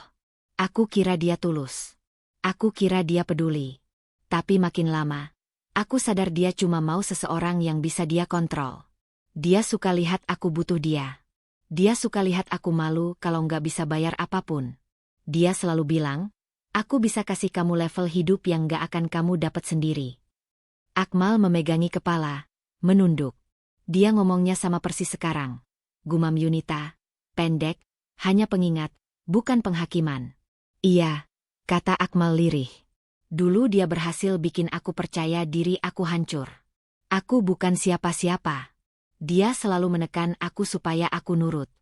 Speaker 1: Aku kira dia tulus. Aku kira dia peduli. Tapi makin lama, aku sadar dia cuma mau seseorang yang bisa dia kontrol. Dia suka lihat aku butuh dia. Dia suka lihat aku malu kalau nggak bisa bayar apapun. Dia selalu bilang, aku bisa kasih kamu level hidup yang nggak akan kamu dapat sendiri. Akmal memegangi kepala, menunduk. Dia ngomongnya sama persis sekarang. Gumam Yunita. Pendek, hanya pengingat, bukan penghakiman. Iya, kata Akmal lirih. Dulu dia berhasil bikin aku percaya diri aku hancur. Aku bukan siapa-siapa. Dia selalu menekan aku supaya aku nurut.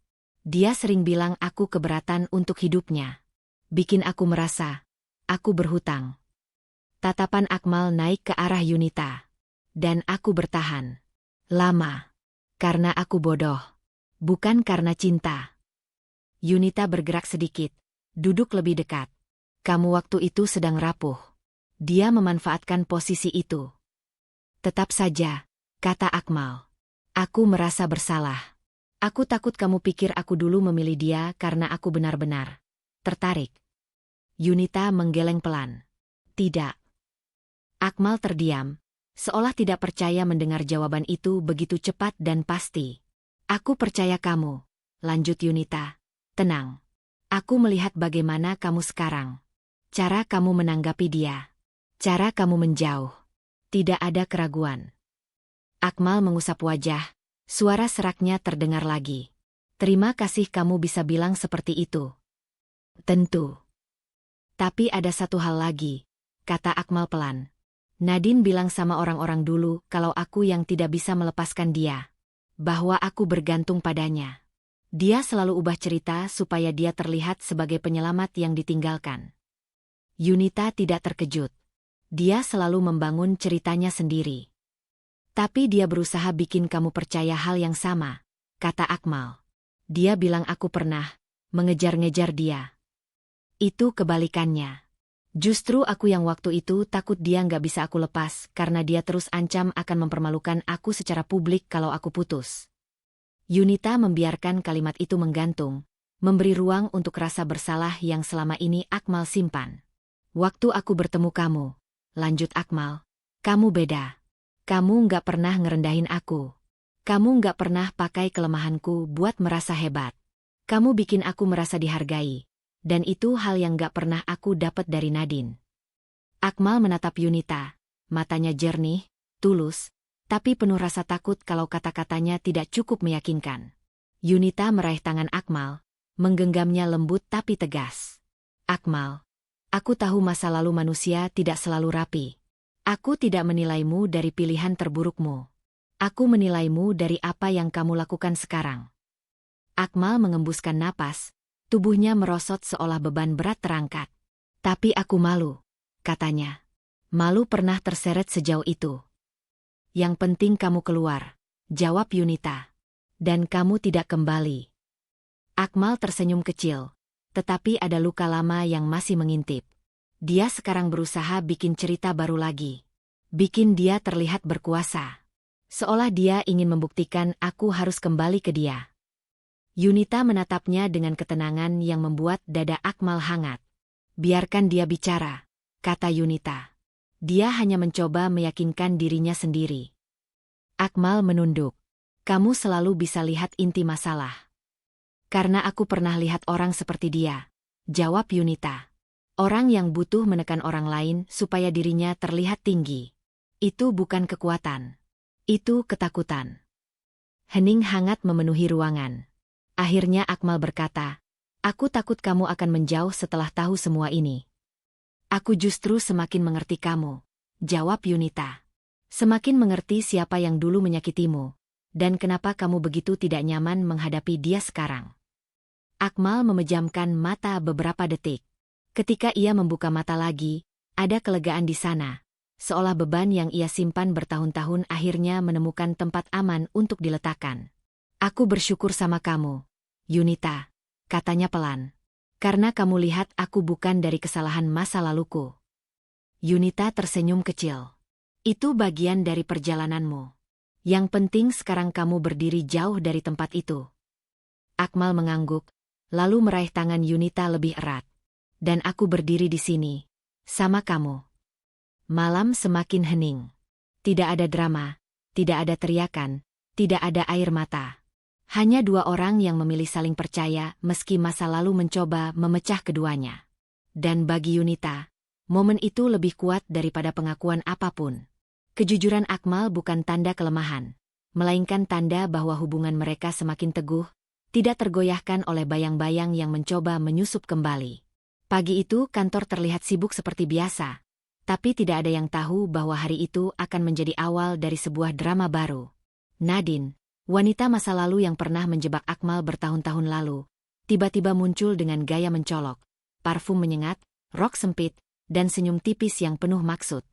Speaker 1: Dia sering bilang aku keberatan untuk hidupnya. Bikin aku merasa, aku berhutang. Tatapan Akmal naik ke arah Yunita. Dan aku bertahan. Lama. Karena aku bodoh. Bukan karena cinta. Yunita bergerak sedikit. Duduk lebih dekat. Kamu waktu itu sedang rapuh. Dia memanfaatkan posisi itu. Tetap saja, kata Akmal. Aku merasa bersalah. Aku takut kamu pikir aku dulu memilih dia karena aku benar-benar tertarik. Yunita menggeleng pelan. Tidak. Akmal terdiam, seolah tidak percaya mendengar jawaban itu begitu cepat dan pasti. Aku percaya kamu, lanjut Yunita. Tenang. Aku melihat bagaimana kamu sekarang. Cara kamu menanggapi dia. Cara kamu menjauh. Tidak ada keraguan. Akmal mengusap wajah. Suara seraknya terdengar lagi. Terima kasih kamu bisa bilang seperti itu. Tentu. Tapi ada satu hal lagi, kata Akmal pelan. Nadine bilang sama orang-orang dulu kalau aku yang tidak bisa melepaskan dia. Bahwa aku bergantung padanya. Dia selalu ubah cerita supaya dia terlihat sebagai penyelamat yang ditinggalkan. Yunita tidak terkejut. Dia selalu membangun ceritanya sendiri. Tapi dia berusaha bikin kamu percaya hal yang sama, kata Akmal. Dia bilang aku pernah mengejar-ngejar dia. Itu kebalikannya. Justru aku yang waktu itu takut dia nggak bisa aku lepas karena dia terus ancam akan mempermalukan aku secara publik kalau aku putus. Yunita membiarkan kalimat itu menggantung, memberi ruang untuk rasa bersalah yang selama ini Akmal simpan. Waktu aku bertemu kamu, lanjut Akmal, kamu beda. Kamu nggak pernah ngerendahin aku. Kamu nggak pernah pakai kelemahanku buat merasa hebat. Kamu bikin aku merasa dihargai. Dan itu hal yang nggak pernah aku dapat dari Nadine. Akmal menatap Yunita, matanya jernih, tulus, tapi penuh rasa takut kalau kata-katanya tidak cukup meyakinkan. Yunita meraih tangan Akmal, menggenggamnya lembut tapi tegas. Akmal, aku tahu masa lalu manusia tidak selalu rapi. Aku tidak menilaimu dari pilihan terburukmu. Aku menilaimu dari apa yang kamu lakukan sekarang. Akmal mengembuskan napas, tubuhnya merosot seolah beban berat terangkat. Tapi aku malu, katanya. Malu pernah terseret sejauh itu. Yang penting kamu keluar, jawab Yunita. Dan kamu tidak kembali. Akmal tersenyum kecil, tetapi ada luka lama yang masih mengintip. Dia sekarang berusaha bikin cerita baru lagi. Bikin dia terlihat berkuasa. Seolah dia ingin membuktikan aku harus kembali ke dia. Yunita menatapnya dengan ketenangan yang membuat dada Akmal hangat. Biarkan dia bicara, kata Yunita. Dia hanya mencoba meyakinkan dirinya sendiri. Akmal menunduk. Kamu selalu bisa lihat inti masalah. Karena aku pernah lihat orang seperti dia, jawab Yunita. Orang yang butuh menekan orang lain supaya dirinya terlihat tinggi. Itu bukan kekuatan. Itu ketakutan. Hening hangat memenuhi ruangan. Akhirnya Akmal berkata, aku takut kamu akan menjauh setelah tahu semua ini. Aku justru semakin mengerti kamu, jawab Yunita. Semakin mengerti siapa yang dulu menyakitimu, dan kenapa kamu begitu tidak nyaman menghadapi dia sekarang. Akmal memejamkan mata beberapa detik. Ketika ia membuka mata lagi, ada kelegaan di sana, seolah beban yang ia simpan bertahun-tahun akhirnya menemukan tempat aman untuk diletakkan. Aku bersyukur sama kamu, Yunita, katanya pelan. Karena kamu lihat aku bukan dari kesalahan masa laluku. Yunita tersenyum kecil. Itu bagian dari perjalananmu. Yang penting sekarang kamu berdiri jauh dari tempat itu. Akmal mengangguk, lalu meraih tangan Yunita lebih erat. Dan aku berdiri di sini, sama kamu. Malam semakin hening. Tidak ada drama, tidak ada teriakan, tidak ada air mata. Hanya dua orang yang memilih saling percaya meski masa lalu mencoba memecah keduanya. Dan bagi Yunita, momen itu lebih kuat daripada pengakuan apapun. Kejujuran Akmal bukan tanda kelemahan. melainkan tanda bahwa hubungan mereka semakin teguh, tidak tergoyahkan oleh bayang-bayang yang mencoba menyusup kembali. Pagi itu kantor terlihat sibuk seperti biasa, tapi tidak ada yang tahu bahwa hari itu akan menjadi awal dari sebuah drama baru. Nadine, wanita masa lalu yang pernah menjebak Akmal bertahun-tahun lalu, tiba-tiba muncul dengan gaya mencolok, parfum menyengat, rok sempit, dan senyum tipis yang penuh maksud.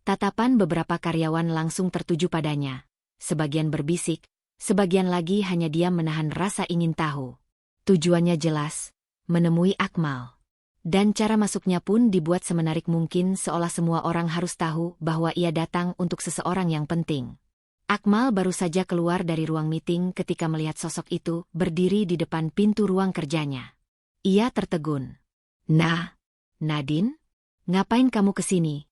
Speaker 1: Tatapan beberapa karyawan langsung tertuju padanya. Sebagian berbisik, sebagian lagi hanya diam menahan rasa ingin tahu. Tujuannya jelas, menemui Akmal. Dan cara masuknya pun dibuat semenarik mungkin seolah semua orang harus tahu bahwa ia datang untuk seseorang yang penting. Akmal baru saja keluar dari ruang meeting ketika melihat sosok itu berdiri di depan pintu ruang kerjanya. Ia tertegun. "Nah, Nadine, ngapain kamu kesini?"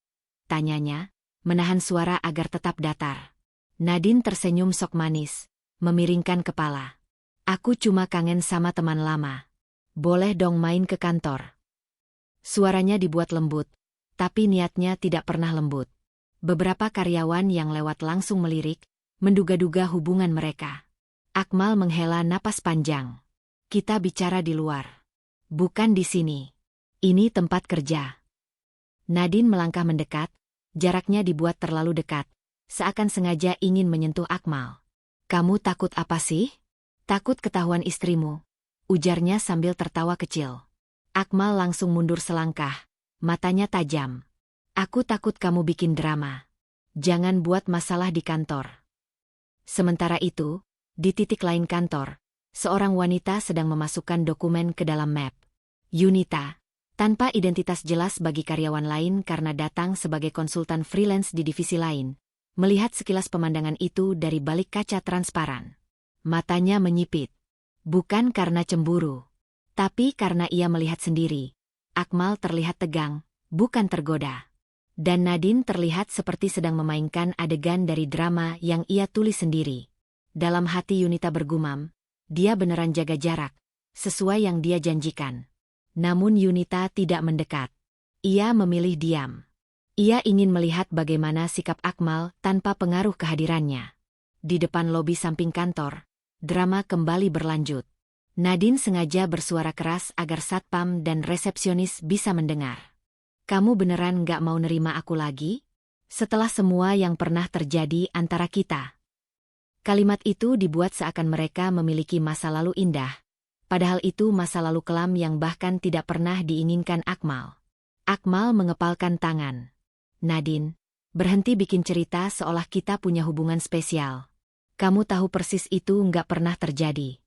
Speaker 1: tanyanya, menahan suara agar tetap datar. Nadine tersenyum sok manis, memiringkan kepala. "Aku cuma kangen sama teman lama. Boleh dong main ke kantor?" Suaranya dibuat lembut, tapi niatnya tidak pernah lembut. Beberapa karyawan yang lewat langsung melirik, menduga-duga hubungan mereka. Akmal menghela napas panjang. "Kita bicara di luar. Bukan di sini. Ini tempat kerja." Nadine melangkah mendekat, jaraknya dibuat terlalu dekat, seakan sengaja ingin menyentuh Akmal. "Kamu takut apa sih?" "Takut ketahuan istrimu," ujarnya sambil tertawa kecil. Akmal langsung mundur selangkah, matanya tajam. "Aku takut kamu bikin drama. Jangan buat masalah di kantor." Sementara itu, di titik lain kantor, seorang wanita sedang memasukkan dokumen ke dalam map. Yunita, tanpa identitas jelas bagi karyawan lain karena datang sebagai konsultan freelance di divisi lain, melihat sekilas pemandangan itu dari balik kaca transparan. Matanya menyipit. Bukan karena cemburu, tapi karena ia melihat sendiri. Akmal terlihat tegang, bukan tergoda. Dan Nadine terlihat seperti sedang memainkan adegan dari drama yang ia tulis sendiri. Dalam hati Yunita bergumam, dia beneran jaga jarak, sesuai yang dia janjikan. Namun Yunita tidak mendekat. Ia memilih diam. Ia ingin melihat bagaimana sikap Akmal tanpa pengaruh kehadirannya. Di depan lobi samping kantor, drama kembali berlanjut. Nadine sengaja bersuara keras agar satpam dan resepsionis bisa mendengar. "Kamu beneran nggak mau nerima aku lagi? Setelah semua yang pernah terjadi antara kita?" Kalimat itu dibuat seakan mereka memiliki masa lalu indah, padahal itu masa lalu kelam yang bahkan tidak pernah diinginkan Akmal. Akmal mengepalkan tangan. "Nadine, berhenti bikin cerita seolah kita punya hubungan spesial. Kamu tahu persis itu nggak pernah terjadi."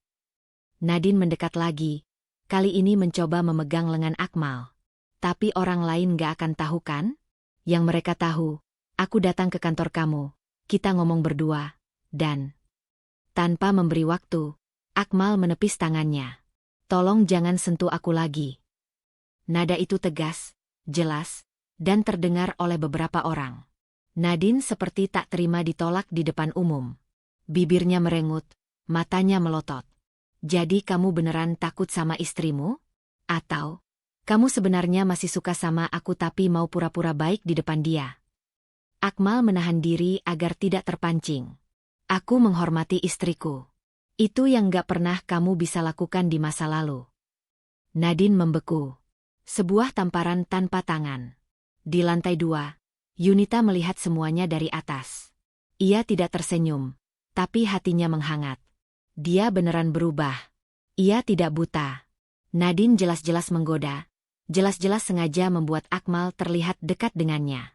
Speaker 1: Nadine mendekat lagi, kali ini mencoba memegang lengan Akmal. "Tapi orang lain nggak akan tahu kan? Yang mereka tahu, aku datang ke kantor kamu, kita ngomong berdua, dan..." Tanpa memberi waktu, Akmal menepis tangannya. "Tolong jangan sentuh aku lagi." Nada itu tegas, jelas, dan terdengar oleh beberapa orang. Nadine seperti tak terima ditolak di depan umum. Bibirnya merengut, matanya melotot. "Jadi kamu beneran takut sama istrimu? Atau kamu sebenarnya masih suka sama aku tapi mau pura-pura baik di depan dia?" Akmal menahan diri agar tidak terpancing. "Aku menghormati istriku. Itu yang gak pernah kamu bisa lakukan di masa lalu." Nadine membeku. Sebuah tamparan tanpa tangan. Di lantai 2, Yunita melihat semuanya dari atas. Ia tidak tersenyum, tapi hatinya menghangat. Dia beneran berubah. Ia tidak buta. Nadine jelas-jelas menggoda, jelas-jelas sengaja membuat Akmal terlihat dekat dengannya.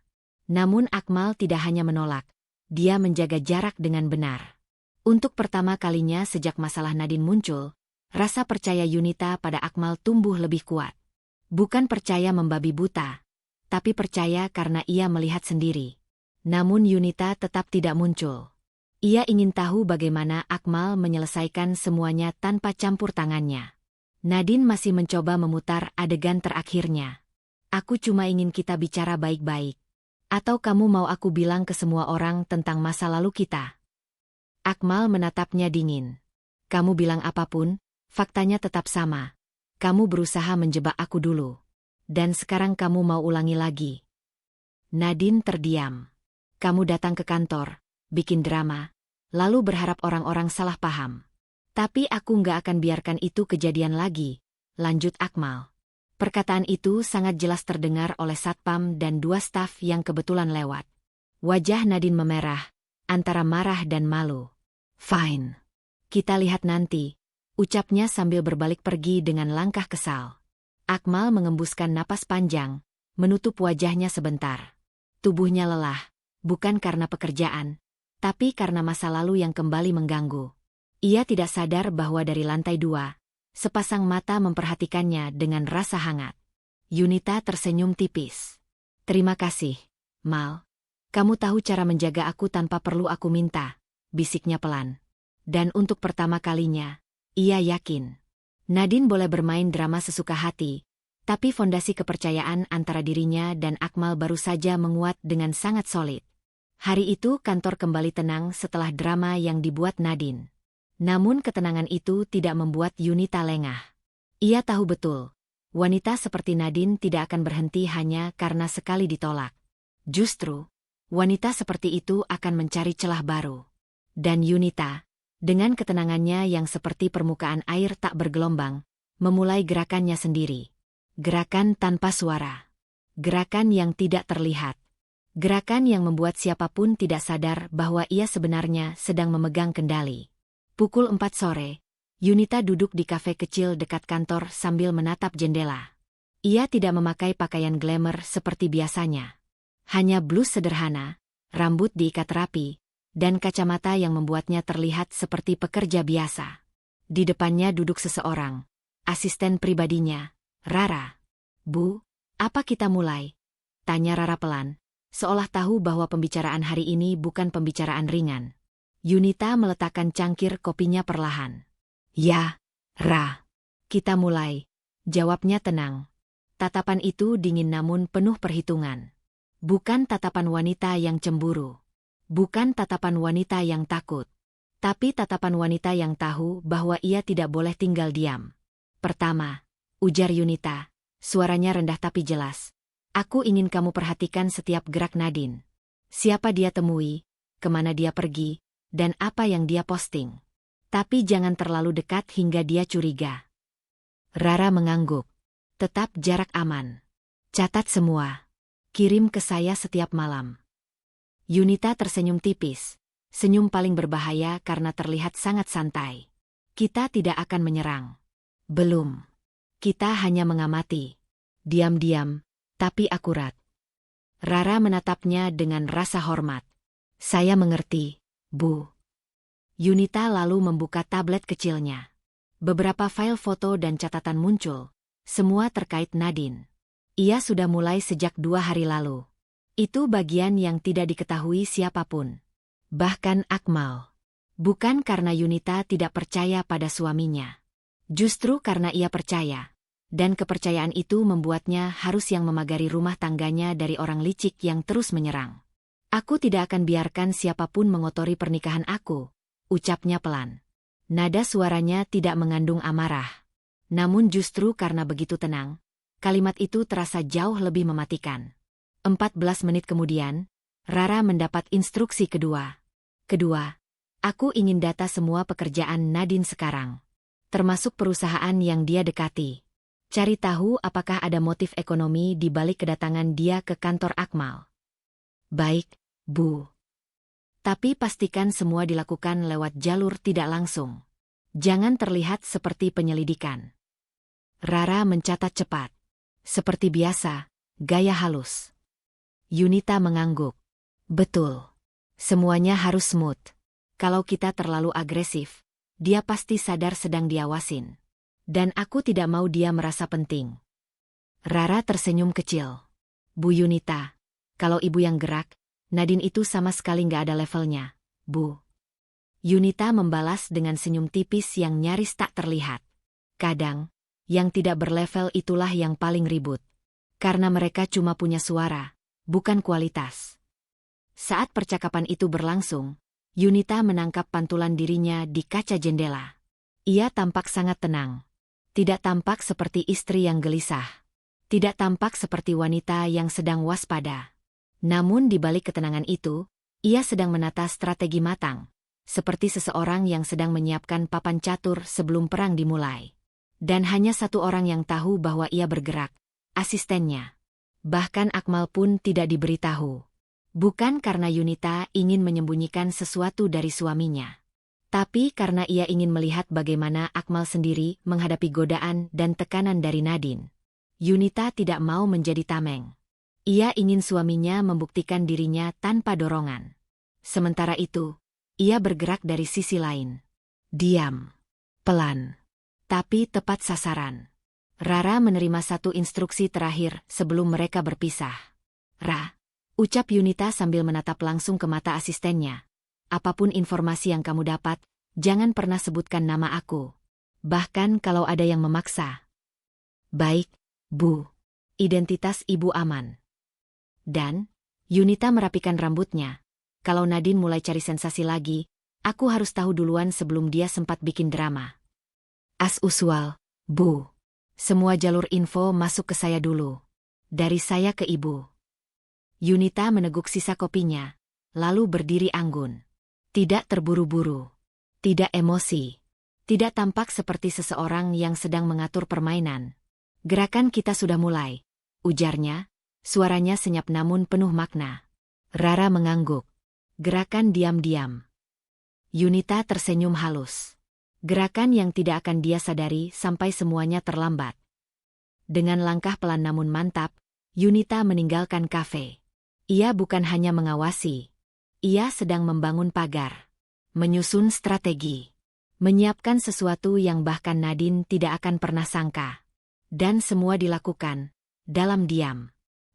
Speaker 1: Namun Akmal tidak hanya menolak, dia menjaga jarak dengan benar. Untuk pertama kalinya sejak masalah Nadine muncul, rasa percaya Yunita pada Akmal tumbuh lebih kuat. Bukan percaya membabi buta, tapi percaya karena ia melihat sendiri. Namun Yunita tetap tidak muncul. Ia ingin tahu bagaimana Akmal menyelesaikan semuanya tanpa campur tangannya. Nadine masih mencoba memutar adegan terakhirnya. "Aku cuma ingin kita bicara baik-baik. Atau kamu mau aku bilang ke semua orang tentang masa lalu kita?" Akmal menatapnya dingin. "Kamu bilang apapun, faktanya tetap sama. Kamu berusaha menjebak aku dulu. Dan sekarang kamu mau ulangi lagi." Nadine terdiam. "Kamu datang ke kantor, bikin drama, lalu berharap orang-orang salah paham. Tapi aku nggak akan biarkan itu kejadian lagi, lanjut Akmal. Perkataan itu sangat jelas terdengar oleh Satpam dan 2 staf yang kebetulan lewat. Wajah Nadine memerah, antara marah dan malu. Fine. Kita lihat nanti, ucapnya sambil berbalik pergi dengan langkah kesal. Akmal mengembuskan napas panjang, menutup wajahnya sebentar. Tubuhnya lelah, bukan karena pekerjaan, tapi karena masa lalu yang kembali mengganggu. Ia tidak sadar bahwa dari lantai 2, sepasang mata memperhatikannya dengan rasa hangat. Yunita tersenyum tipis. Terima kasih, Mal. Kamu tahu cara menjaga aku tanpa perlu aku minta, bisiknya pelan. Dan untuk pertama kalinya, ia yakin. Nadine boleh bermain drama sesuka hati, tapi fondasi kepercayaan antara dirinya dan Akmal baru saja menguat dengan sangat solid. Hari itu kantor kembali tenang setelah drama yang dibuat Nadine. Namun ketenangan itu tidak membuat Yunita lengah. Ia tahu betul, wanita seperti Nadine tidak akan berhenti hanya karena sekali ditolak. Justru, wanita seperti itu akan mencari celah baru. Dan Yunita, dengan ketenangannya yang seperti permukaan air tak bergelombang, memulai gerakannya sendiri. Gerakan tanpa suara. Gerakan yang tidak terlihat. Gerakan yang membuat siapapun tidak sadar bahwa ia sebenarnya sedang memegang kendali. Pukul 4 sore, Yunita duduk di kafe kecil dekat kantor sambil menatap jendela. Ia tidak memakai pakaian glamour seperti biasanya. Hanya blus sederhana, rambut diikat rapi, dan kacamata yang membuatnya terlihat seperti pekerja biasa. Di depannya duduk seseorang, asisten pribadinya, Rara. Bu, apa kita mulai? Tanya Rara pelan, seolah tahu bahwa pembicaraan hari ini bukan pembicaraan ringan. Yunita meletakkan cangkir kopinya perlahan. Ya, Ra. Kita mulai. Jawabnya tenang. Tatapan itu dingin namun penuh perhitungan. Bukan tatapan wanita yang cemburu. Bukan tatapan wanita yang takut. Tapi tatapan wanita yang tahu bahwa ia tidak boleh tinggal diam. Pertama, ujar Yunita, suaranya rendah tapi jelas. Aku ingin kamu perhatikan setiap gerak Nadine. Siapa dia temui, kemana dia pergi, dan apa yang dia posting. Tapi jangan terlalu dekat hingga dia curiga. Rara mengangguk. Tetap jarak aman. Catat semua. Kirim ke saya setiap malam. Yunita tersenyum tipis. Senyum paling berbahaya karena terlihat sangat santai. Kita tidak akan menyerang. Belum. Kita hanya mengamati. Diam-diam, tapi akurat. Rara menatapnya dengan rasa hormat. Saya mengerti, Bu. Yunita lalu membuka tablet kecilnya. Beberapa file foto dan catatan muncul, semua terkait Nadine. Ia sudah mulai sejak 2 hari lalu. Itu bagian yang tidak diketahui siapapun. Bahkan Akmal. Bukan karena Yunita tidak percaya pada suaminya. Justru karena ia percaya. Dan kepercayaan itu membuatnya harus yang memagari rumah tangganya dari orang licik yang terus menyerang. Aku tidak akan biarkan siapapun mengotori pernikahan aku, ucapnya pelan. Nada suaranya tidak mengandung amarah. Namun justru karena begitu tenang, kalimat itu terasa jauh lebih mematikan. 14 menit kemudian, Rara mendapat instruksi kedua. Kedua, aku ingin data semua pekerjaan Nadine sekarang. Termasuk perusahaan yang dia dekati. Cari tahu apakah ada motif ekonomi di balik kedatangan dia ke kantor Akmal. Baik, Bu. Tapi pastikan semua dilakukan lewat jalur tidak langsung. Jangan terlihat seperti penyelidikan. Rara mencatat cepat. Seperti biasa, gaya halus. Yunita mengangguk. Betul. Semuanya harus smooth. Kalau kita terlalu agresif, dia pasti sadar sedang diawasin. Dan aku tidak mau dia merasa penting. Rara tersenyum kecil. Bu Yunita, kalau ibu yang gerak, Nadine itu sama sekali nggak ada levelnya, Bu. Yunita membalas dengan senyum tipis yang nyaris tak terlihat. Kadang, yang tidak berlevel itulah yang paling ribut. Karena mereka cuma punya suara, bukan kualitas. Saat percakapan itu berlangsung, Yunita menangkap pantulan dirinya di kaca jendela. Ia tampak sangat tenang. Tidak tampak seperti istri yang gelisah. Tidak tampak seperti wanita yang sedang waspada. Namun di balik ketenangan itu, ia sedang menata strategi matang. seperti seseorang yang sedang menyiapkan papan catur sebelum perang dimulai. Dan hanya satu orang yang tahu bahwa ia bergerak, asistennya. Bahkan Akmal pun tidak diberitahu. Bukan karena Yunita ingin menyembunyikan sesuatu dari suaminya, tapi karena ia ingin melihat bagaimana Akmal sendiri menghadapi godaan dan tekanan dari Nadine. Yunita tidak mau menjadi tameng. Ia ingin suaminya membuktikan dirinya tanpa dorongan. Sementara itu, ia bergerak dari sisi lain. Diam. Pelan. Tapi tepat sasaran. Rara menerima satu instruksi terakhir sebelum mereka berpisah. "Ra," ucap Yunita sambil menatap langsung ke mata asistennya. "Apapun informasi yang kamu dapat, jangan pernah sebutkan nama aku. Bahkan kalau ada yang memaksa." "Baik, Bu. Identitas Ibu aman." Dan, Yunita merapikan rambutnya. "Kalau Nadine mulai cari sensasi lagi, aku harus tahu duluan sebelum dia sempat bikin drama." "As usual, Bu. Semua jalur info masuk ke saya dulu. Dari saya ke Ibu." Yunita meneguk sisa kopinya, lalu berdiri anggun. Tidak terburu-buru. Tidak emosi. Tidak tampak seperti seseorang yang sedang mengatur permainan. "Gerakan kita sudah mulai," ujarnya, suaranya senyap namun penuh makna. Rara mengangguk. Gerakan diam-diam. Yunita tersenyum halus. Gerakan yang tidak akan dia sadari sampai semuanya terlambat. Dengan langkah pelan namun mantap, Yunita meninggalkan kafe. Ia bukan hanya mengawasi. Ia sedang membangun pagar. Menyusun strategi. Menyiapkan sesuatu yang bahkan Nadine tidak akan pernah sangka. Dan semua dilakukan dalam diam.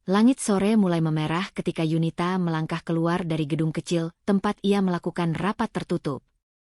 Speaker 1: Langit sore mulai memerah ketika Yunita melangkah keluar dari gedung kecil tempat ia melakukan rapat tertutup.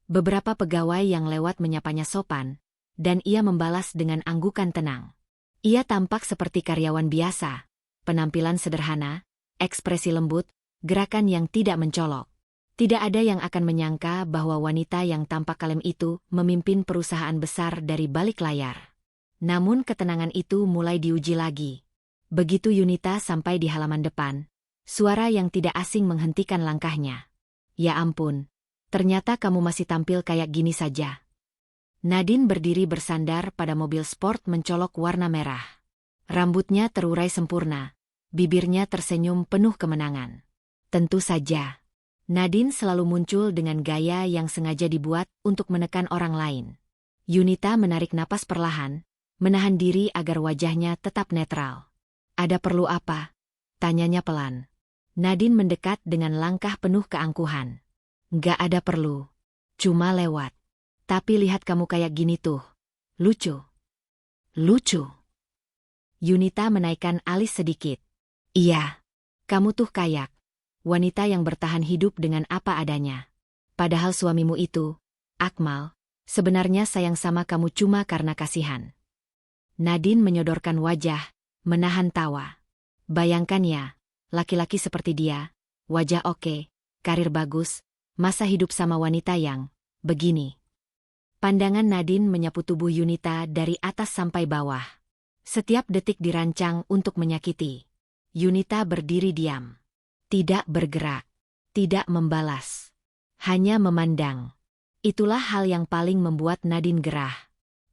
Speaker 1: Beberapa pegawai yang lewat menyapanya sopan, dan ia membalas dengan anggukan tenang. Ia tampak seperti karyawan biasa, penampilan sederhana, ekspresi lembut, gerakan yang tidak mencolok. Tidak ada yang akan menyangka bahwa wanita yang tampak kalem itu memimpin perusahaan besar dari balik layar. Namun ketenangan itu mulai diuji lagi. Begitu Yunita sampai di halaman depan, suara yang tidak asing menghentikan langkahnya. "Ya ampun, ternyata kamu masih tampil kayak gini saja." Nadine berdiri bersandar pada mobil sport mencolok warna merah. Rambutnya terurai sempurna, bibirnya tersenyum penuh kemenangan. Tentu saja. Nadine selalu muncul dengan gaya yang sengaja dibuat untuk menekan orang lain. Yunita menarik napas perlahan, menahan diri agar wajahnya tetap netral. "Ada perlu apa?" tanyanya pelan. Nadine mendekat dengan langkah penuh keangkuhan. "Nggak ada perlu. Cuma lewat. Tapi lihat kamu kayak gini tuh. Lucu." "Lucu?" Yunita menaikkan alis sedikit. "Iya. Kamu tuh kayak wanita yang bertahan hidup dengan apa adanya. Padahal suamimu itu, Akmal, sebenarnya sayang sama kamu cuma karena kasihan." Nadine menyodorkan wajah, menahan tawa. Bayangkan ya, laki-laki seperti dia, wajah oke, karir bagus, masa hidup sama wanita yang begini. Pandangan Nadine menyapu tubuh Yunita dari atas sampai bawah. Setiap detik dirancang untuk menyakiti. Yunita berdiri diam. Tidak bergerak. Tidak membalas. Hanya memandang. Itulah hal yang paling membuat Nadine gerah.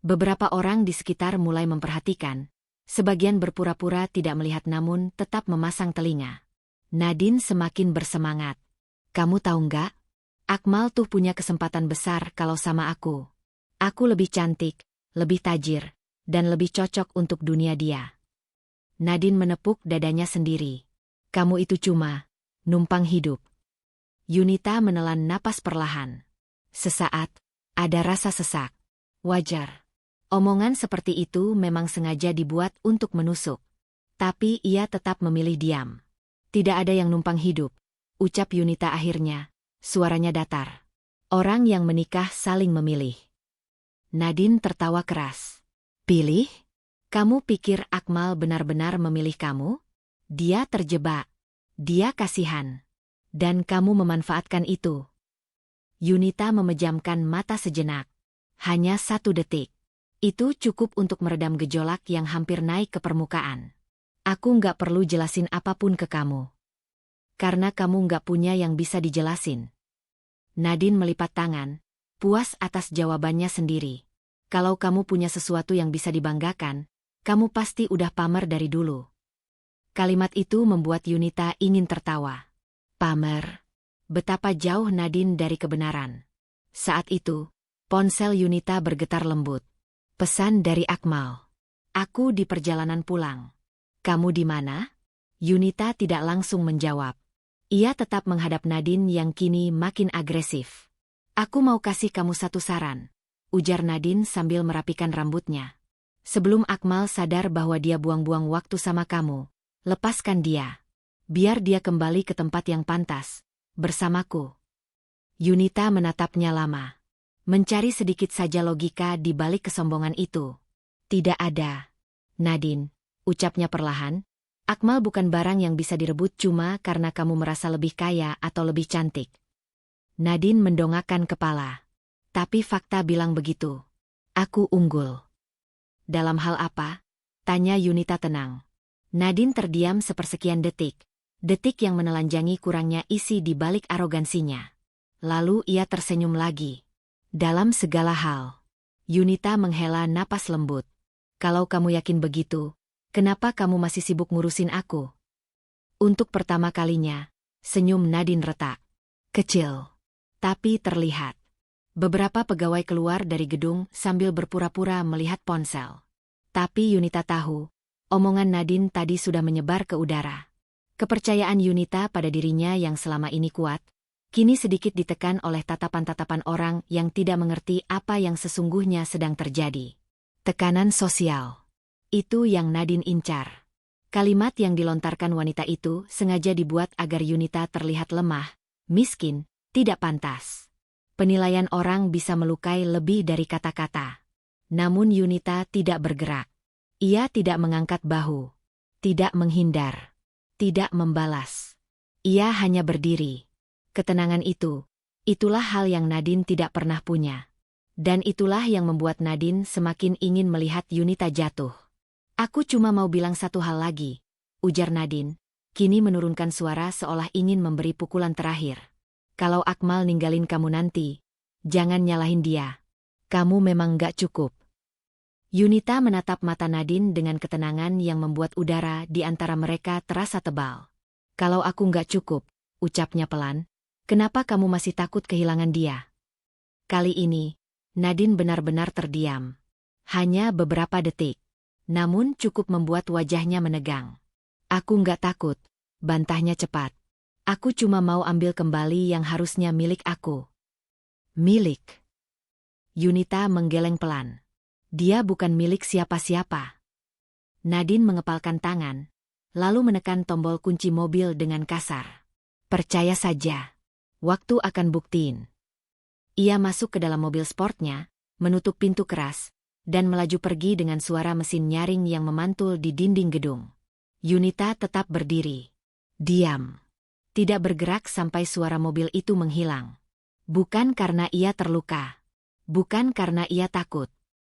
Speaker 1: Beberapa orang di sekitar mulai memperhatikan. Sebagian berpura-pura tidak melihat namun tetap memasang telinga. Nadine semakin bersemangat. "Kamu tahu nggak? Akmal tuh punya kesempatan besar kalau sama aku. Aku lebih cantik, lebih tajir, dan lebih cocok untuk dunia dia." Nadine menepuk dadanya sendiri. "Kamu itu cuma numpang hidup." Yunita menelan napas perlahan. Sesaat, ada rasa sesak. Wajar. Omongan seperti itu memang sengaja dibuat untuk menusuk. Tapi ia tetap memilih diam. "Tidak ada yang numpang hidup," ucap Yunita akhirnya, suaranya datar. "Orang yang menikah saling memilih." Nadine tertawa keras. "Pilih? Kamu pikir Akmal benar-benar memilih kamu? Dia terjebak. Dia kasihan. Dan kamu memanfaatkan itu." Yunita memejamkan mata sejenak. Hanya 1 detik. Itu cukup untuk meredam gejolak yang hampir naik ke permukaan. "Aku nggak perlu jelasin apapun ke kamu. Karena kamu nggak punya yang bisa dijelasin." Nadine melipat tangan, puas atas jawabannya sendiri. Kalau kamu punya sesuatu yang bisa dibanggakan, kamu pasti udah pamer dari dulu. Kalimat itu membuat Yunita ingin tertawa. Pamer? Betapa jauh Nadine dari kebenaran. Saat itu, ponsel Yunita bergetar lembut. Pesan dari Akmal. Aku di perjalanan pulang. Kamu di mana? Yunita tidak langsung menjawab. Ia tetap menghadap Nadine yang kini makin agresif. Aku mau kasih kamu satu saran, ujar Nadine sambil merapikan rambutnya. Sebelum Akmal sadar bahwa dia buang-buang waktu sama kamu, lepaskan dia. Biar dia kembali ke tempat yang pantas, bersamaku. Yunita menatapnya lama. Mencari sedikit saja logika di balik kesombongan itu. Tidak ada. Nadine, ucapnya perlahan. Akmal bukan barang yang bisa direbut cuma karena kamu merasa lebih kaya atau lebih cantik. Nadine mendongakkan kepala. Tapi fakta bilang begitu. Aku unggul. Dalam hal apa? Tanya Yunita tenang. Nadine terdiam sepersekian detik. Detik yang menelanjangi kurangnya isi di balik arogansinya. Lalu ia tersenyum lagi. Dalam segala hal. Yunita menghela napas lembut. Kalau kamu yakin begitu, kenapa kamu masih sibuk ngurusin aku? Untuk pertama kalinya, senyum Nadine retak. Kecil. Tapi terlihat. Beberapa pegawai keluar dari gedung sambil berpura-pura melihat ponsel. Tapi Yunita tahu, omongan Nadine tadi sudah menyebar ke udara. Kepercayaan Yunita pada dirinya yang selama ini kuat, kini sedikit ditekan oleh tatapan-tatapan orang yang tidak mengerti apa yang sesungguhnya sedang terjadi. Tekanan sosial. Itu yang Nadine incar. Kalimat yang dilontarkan wanita itu sengaja dibuat agar Yunita terlihat lemah, miskin, tidak pantas. Penilaian orang bisa melukai lebih dari kata-kata. Namun Yunita tidak bergerak. Ia tidak mengangkat bahu. Tidak menghindar. Tidak membalas. Ia hanya berdiri. Ketenangan itu, itulah hal yang Nadine tidak pernah punya. Dan itulah yang membuat Nadine semakin ingin melihat Yunita jatuh. Aku cuma mau bilang satu hal lagi, ujar Nadine, kini menurunkan suara seolah ingin memberi pukulan terakhir. Kalau Akmal ninggalin kamu nanti, jangan nyalahin dia. Kamu memang gak cukup. Yunita menatap mata Nadine dengan ketenangan yang membuat udara di antara mereka terasa tebal. Kalau aku gak cukup, ucapnya pelan, kenapa kamu masih takut kehilangan dia? Kali ini, Nadine benar-benar terdiam. Hanya beberapa detik. Namun cukup membuat wajahnya menegang. Aku nggak takut, bantahnya cepat. Aku cuma mau ambil kembali yang harusnya milik aku. Milik? Yunita menggeleng pelan. Dia bukan milik siapa-siapa. Nadine mengepalkan tangan, lalu menekan tombol kunci mobil dengan kasar. Percaya saja. Waktu akan buktiin. Ia masuk ke dalam mobil sportnya, menutup pintu keras, dan melaju pergi dengan suara mesin nyaring yang memantul di dinding gedung. Yunita tetap berdiri. Diam. Tidak bergerak sampai suara mobil itu menghilang. Bukan karena ia terluka. Bukan karena ia takut.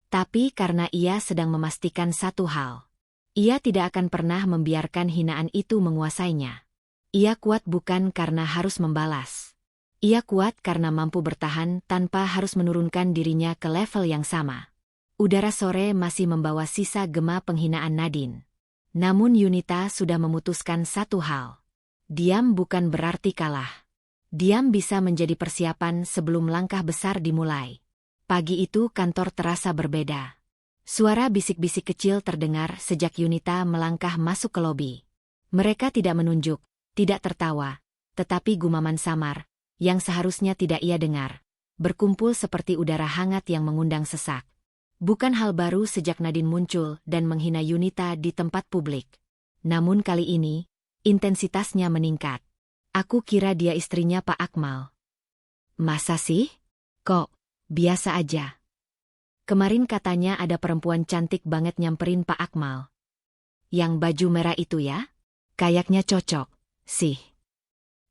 Speaker 1: Tapi karena ia sedang memastikan satu hal. Ia tidak akan pernah membiarkan hinaan itu menguasainya. Ia kuat bukan karena harus membalas. Ia kuat karena mampu bertahan tanpa harus menurunkan dirinya ke level yang sama. Udara sore masih membawa sisa gema penghinaan Nadine. Namun Yunita sudah memutuskan satu hal. Diam bukan berarti kalah. Diam bisa menjadi persiapan sebelum langkah besar dimulai. Pagi itu kantor terasa berbeda. Suara bisik-bisik kecil terdengar sejak Yunita melangkah masuk ke lobi. Mereka tidak menunjuk, tidak tertawa, tetapi gumaman samar, yang seharusnya tidak ia dengar, berkumpul seperti udara hangat yang mengundang sesak. Bukan hal baru sejak Nadine muncul dan menghina Yunita di tempat publik. Namun kali ini, intensitasnya meningkat. Aku kira dia istrinya Pak Akmal. Masa sih? Kok, biasa aja. Kemarin katanya ada perempuan cantik banget nyamperin Pak Akmal. Yang baju merah itu ya? Kayaknya cocok, sih.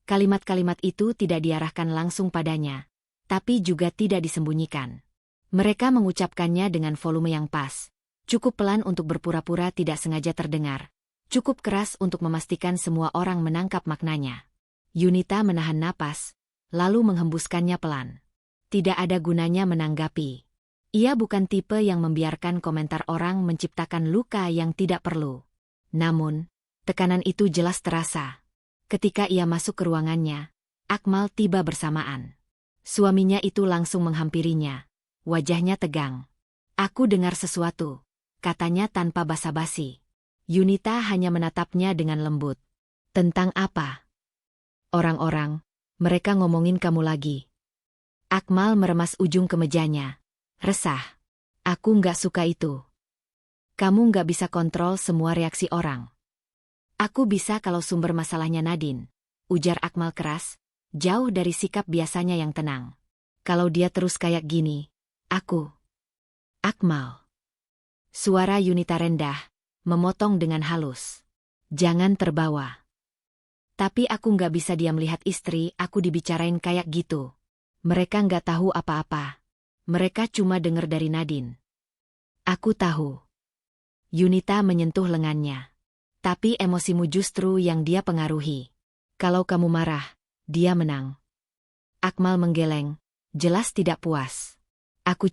Speaker 1: Kalimat-kalimat itu tidak diarahkan langsung padanya, tapi juga tidak disembunyikan. Mereka mengucapkannya dengan volume yang pas, cukup pelan untuk berpura-pura tidak sengaja terdengar, cukup keras untuk memastikan semua orang menangkap maknanya. Yunita menahan napas, lalu menghembuskannya pelan. Tidak ada gunanya menanggapi. Ia bukan tipe yang membiarkan komentar orang menciptakan luka yang tidak perlu. Namun, tekanan itu jelas terasa. Ketika ia masuk ke ruangannya, Akmal tiba bersamaan. Suaminya itu langsung menghampirinya. Wajahnya tegang. "Aku dengar sesuatu," katanya tanpa basa-basi. Yunita hanya menatapnya dengan lembut. "Tentang apa?" "Orang-orang, mereka ngomongin kamu lagi." Akmal meremas ujung kemejanya. Resah. "Aku nggak suka itu. Kamu nggak bisa kontrol semua reaksi orang." "Aku bisa kalau sumber masalahnya Nadine," ujar Akmal keras, jauh dari sikap biasanya yang tenang. "Kalau dia terus kayak gini, aku..." "Akmal." Suara Yunita rendah, memotong dengan halus. "Jangan terbawa. Tapi aku nggak bisa diam lihat istri aku dibicarain kayak gitu. Mereka nggak tahu apa-apa. Mereka cuma dengar dari Nadine." "Aku tahu." Yunita menyentuh lengannya. "Tapi emosimu justru yang dia pengaruhi. Kalau kamu marah, dia menang." Akmal menggeleng, jelas tidak puas. Aku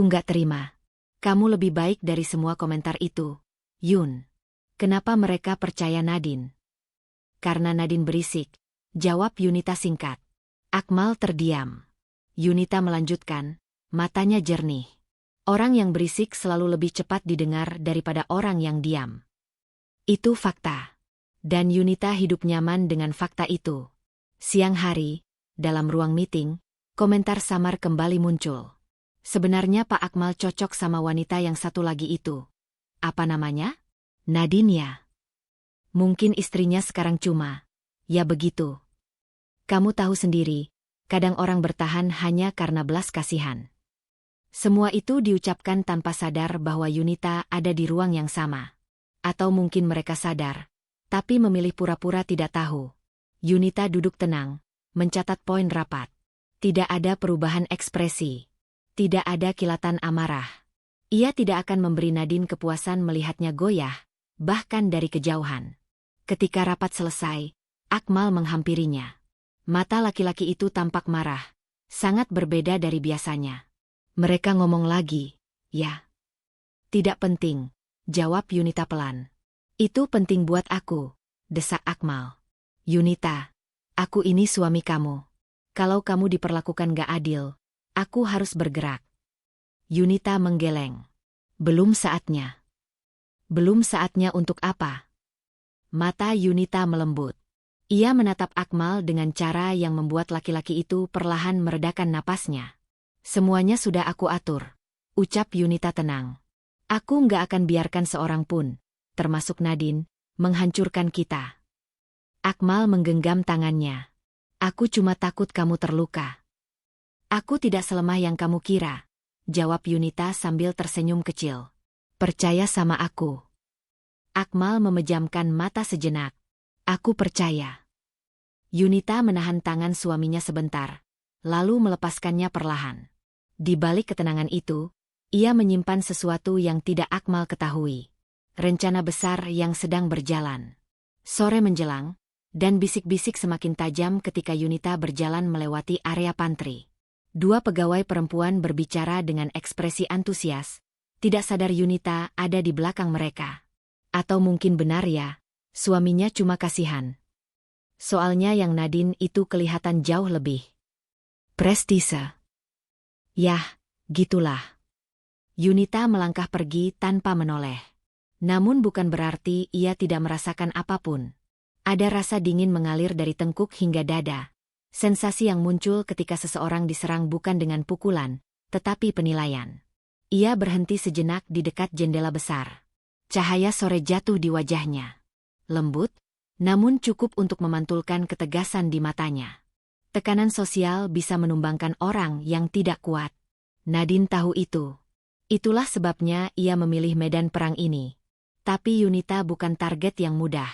Speaker 1: nggak terima. Kamu lebih baik dari semua komentar itu, Yun." "Kenapa mereka percaya Nadine?" "Karena Nadine berisik," jawab Yunita singkat. Akmal terdiam. Yunita melanjutkan, matanya jernih. "Orang yang berisik selalu lebih cepat didengar daripada orang yang diam. Itu fakta." Dan Yunita hidup nyaman dengan fakta itu. Siang hari, dalam ruang meeting, komentar samar kembali muncul. "Sebenarnya Pak Akmal cocok sama wanita yang satu lagi itu. Apa namanya? Nadine ya? Mungkin istrinya sekarang cuma, ya begitu. Kamu tahu sendiri, kadang orang bertahan hanya karena belas kasihan." Semua itu diucapkan tanpa sadar bahwa Yunita ada di ruang yang sama. Atau mungkin mereka sadar, tapi memilih pura-pura tidak tahu. Yunita duduk tenang, mencatat poin rapat. Tidak ada perubahan ekspresi. Tidak ada kilatan amarah. Ia tidak akan memberi Nadine kepuasan melihatnya goyah, bahkan dari kejauhan. Ketika rapat selesai, Akmal menghampirinya. Mata laki-laki itu tampak marah, sangat berbeda dari biasanya. "Mereka ngomong lagi, ya?" "Tidak penting," jawab Yunita pelan. "Itu penting buat aku," desak Akmal. "Yunita, aku ini suami kamu. Kalau kamu diperlakukan gak adil, aku harus bergerak." Yunita menggeleng. "Belum saatnya." "Belum saatnya untuk apa?" Mata Yunita melembut. Ia menatap Akmal dengan cara yang membuat laki-laki itu perlahan meredakan napasnya. "Semuanya sudah aku atur," ucap Yunita tenang. "Aku nggak akan biarkan seorang pun, termasuk Nadine, menghancurkan kita." Akmal menggenggam tangannya. "Aku cuma takut kamu terluka." "Aku tidak selemah yang kamu kira," jawab Yunita sambil tersenyum kecil. "Percaya sama aku." Akmal memejamkan mata sejenak. "Aku percaya." Yunita menahan tangan suaminya sebentar, lalu melepaskannya perlahan. Di balik ketenangan itu, ia menyimpan sesuatu yang tidak Akmal ketahui. Rencana besar yang sedang berjalan. Sore menjelang, dan bisik-bisik semakin tajam ketika Yunita berjalan melewati area pantry. Dua pegawai perempuan berbicara dengan ekspresi antusias, tidak sadar Yunita ada di belakang mereka. Atau mungkin benar ya, suaminya cuma kasihan. Soalnya yang Nadine itu kelihatan jauh lebih prestise. Yah, gitulah. Yunita melangkah pergi tanpa menoleh. Namun bukan berarti ia tidak merasakan apapun. Ada rasa dingin mengalir dari tengkuk hingga dada. Sensasi yang muncul ketika seseorang diserang bukan dengan pukulan, tetapi penilaian. Ia berhenti sejenak di dekat jendela besar. Cahaya sore jatuh di wajahnya. Lembut, namun cukup untuk memantulkan ketegasan di matanya. Tekanan sosial bisa menumbangkan orang yang tidak kuat. Nadine tahu itu. Itulah sebabnya ia memilih medan perang ini. Tapi Yunita bukan target yang mudah.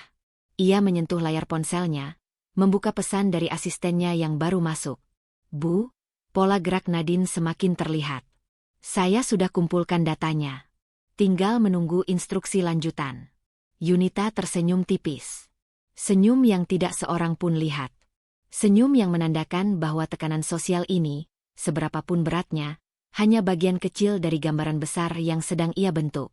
Speaker 1: Ia menyentuh layar ponselnya, membuka pesan dari asistennya yang baru masuk. "Bu, pola gerak Nadine semakin terlihat. Saya sudah kumpulkan datanya. Tinggal menunggu instruksi lanjutan." Yunita tersenyum tipis. Senyum yang tidak seorang pun lihat. Senyum yang menandakan bahwa tekanan sosial ini, seberapapun beratnya, hanya bagian kecil dari gambaran besar yang sedang ia bentuk.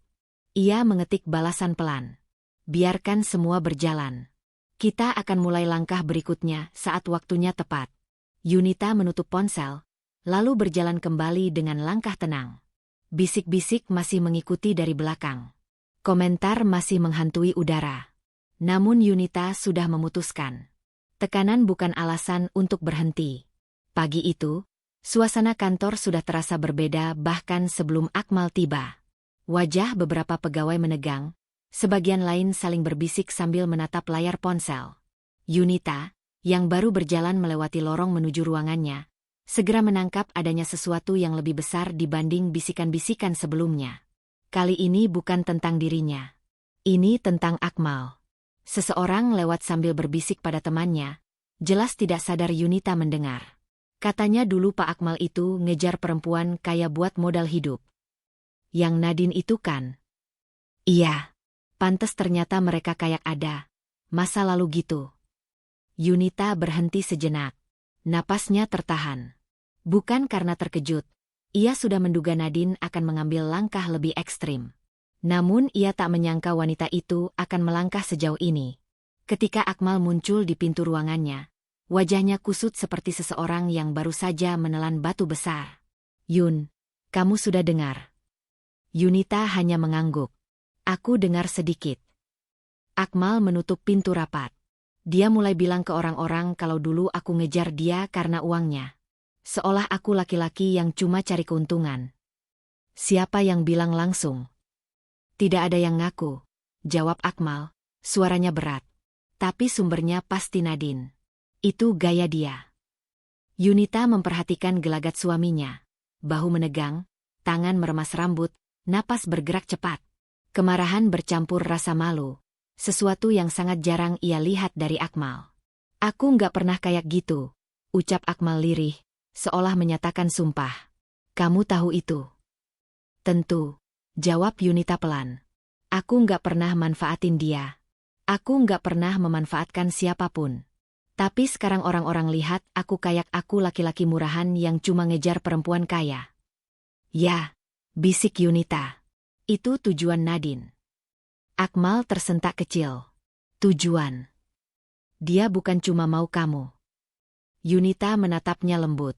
Speaker 1: Ia mengetik balasan pelan. Biarkan semua berjalan. Kita akan mulai langkah berikutnya saat waktunya tepat. Yunita menutup ponsel, lalu berjalan kembali dengan langkah tenang. Bisik-bisik masih mengikuti dari belakang. Komentar masih menghantui udara. Namun Yunita sudah memutuskan. Tekanan bukan alasan untuk berhenti. Pagi itu, suasana kantor sudah terasa berbeda bahkan sebelum Akmal tiba. Wajah beberapa pegawai menegang, sebagian lain saling berbisik sambil menatap layar ponsel. Yunita, yang baru berjalan melewati lorong menuju ruangannya, segera menangkap adanya sesuatu yang lebih besar dibanding bisikan-bisikan sebelumnya. Kali ini bukan tentang dirinya. Ini tentang Akmal. Seseorang lewat sambil berbisik pada temannya, jelas tidak sadar Yunita mendengar. Katanya dulu Pak Akmal itu ngejar perempuan kaya buat modal hidup. Yang Nadine itu kan? Iya. Pantes ternyata mereka kayak ada masa lalu gitu. Yunita berhenti sejenak. Napasnya tertahan. Bukan karena terkejut. Ia sudah menduga Nadine akan mengambil langkah lebih ekstrim. Namun ia tak menyangka wanita itu akan melangkah sejauh ini. Ketika Akmal muncul di pintu ruangannya, wajahnya kusut seperti seseorang yang baru saja menelan batu besar. Yun, kamu sudah dengar? Yunita hanya mengangguk. Aku dengar sedikit. Akmal menutup pintu rapat. Dia mulai bilang ke orang-orang kalau dulu aku ngejar dia karena uangnya. Seolah aku laki-laki yang cuma cari keuntungan. Siapa yang bilang langsung? Tidak ada yang ngaku, jawab Akmal, suaranya berat. Tapi sumbernya pasti Nadine. Itu gaya dia. Yunita memperhatikan gelagat suaminya. Bahu menegang, tangan meremas rambut, napas bergerak cepat. Kemarahan bercampur rasa malu. Sesuatu yang sangat jarang ia lihat dari Akmal. Aku nggak pernah kayak gitu, ucap Akmal lirih, seolah menyatakan sumpah. Kamu tahu itu? Tentu. Jawab Yunita pelan. Aku nggak pernah manfaatin dia. Aku nggak pernah memanfaatkan siapapun. Tapi sekarang orang-orang lihat aku kayak aku laki-laki murahan yang cuma ngejar perempuan kaya. Ya, bisik Yunita. Itu tujuan Nadine. Akmal tersentak kecil. Tujuan. Dia bukan cuma mau kamu. Yunita menatapnya lembut.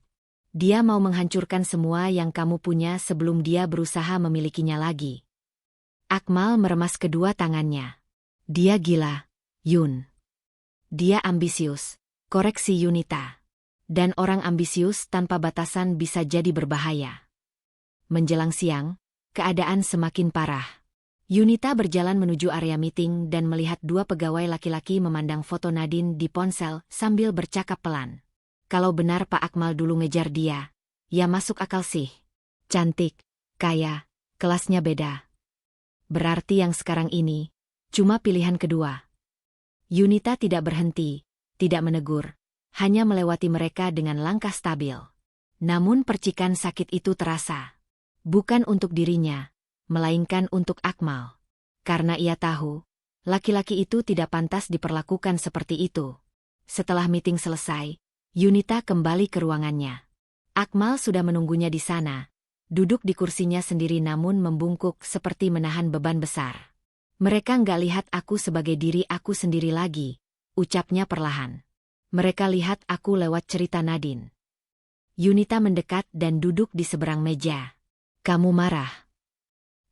Speaker 1: Dia mau menghancurkan semua yang kamu punya sebelum dia berusaha memilikinya lagi. Akmal meremas kedua tangannya. Dia gila, Yun. Dia ambisius, koreksi Yunita. Dan orang ambisius tanpa batasan bisa jadi berbahaya. Menjelang siang, keadaan semakin parah. Yunita berjalan menuju area meeting dan melihat dua pegawai laki-laki memandang foto Nadine di ponsel sambil bercakap pelan. Kalau benar Pak Akmal dulu ngejar dia, ya masuk akal sih. Cantik, kaya, kelasnya beda. Berarti yang sekarang ini, cuma pilihan kedua. Yunita tidak berhenti, tidak menegur, hanya melewati mereka dengan langkah stabil. Namun percikan sakit itu terasa. Bukan untuk dirinya, melainkan untuk Akmal. Karena ia tahu, laki-laki itu tidak pantas diperlakukan seperti itu. Setelah meeting selesai, Yunita kembali ke ruangannya. Akmal sudah menunggunya di sana, duduk di kursinya sendiri namun membungkuk seperti menahan beban besar. Mereka nggak lihat aku sebagai diri aku sendiri lagi, ucapnya perlahan. Mereka lihat aku lewat cerita Nadine. Yunita mendekat dan duduk di seberang meja. Kamu marah?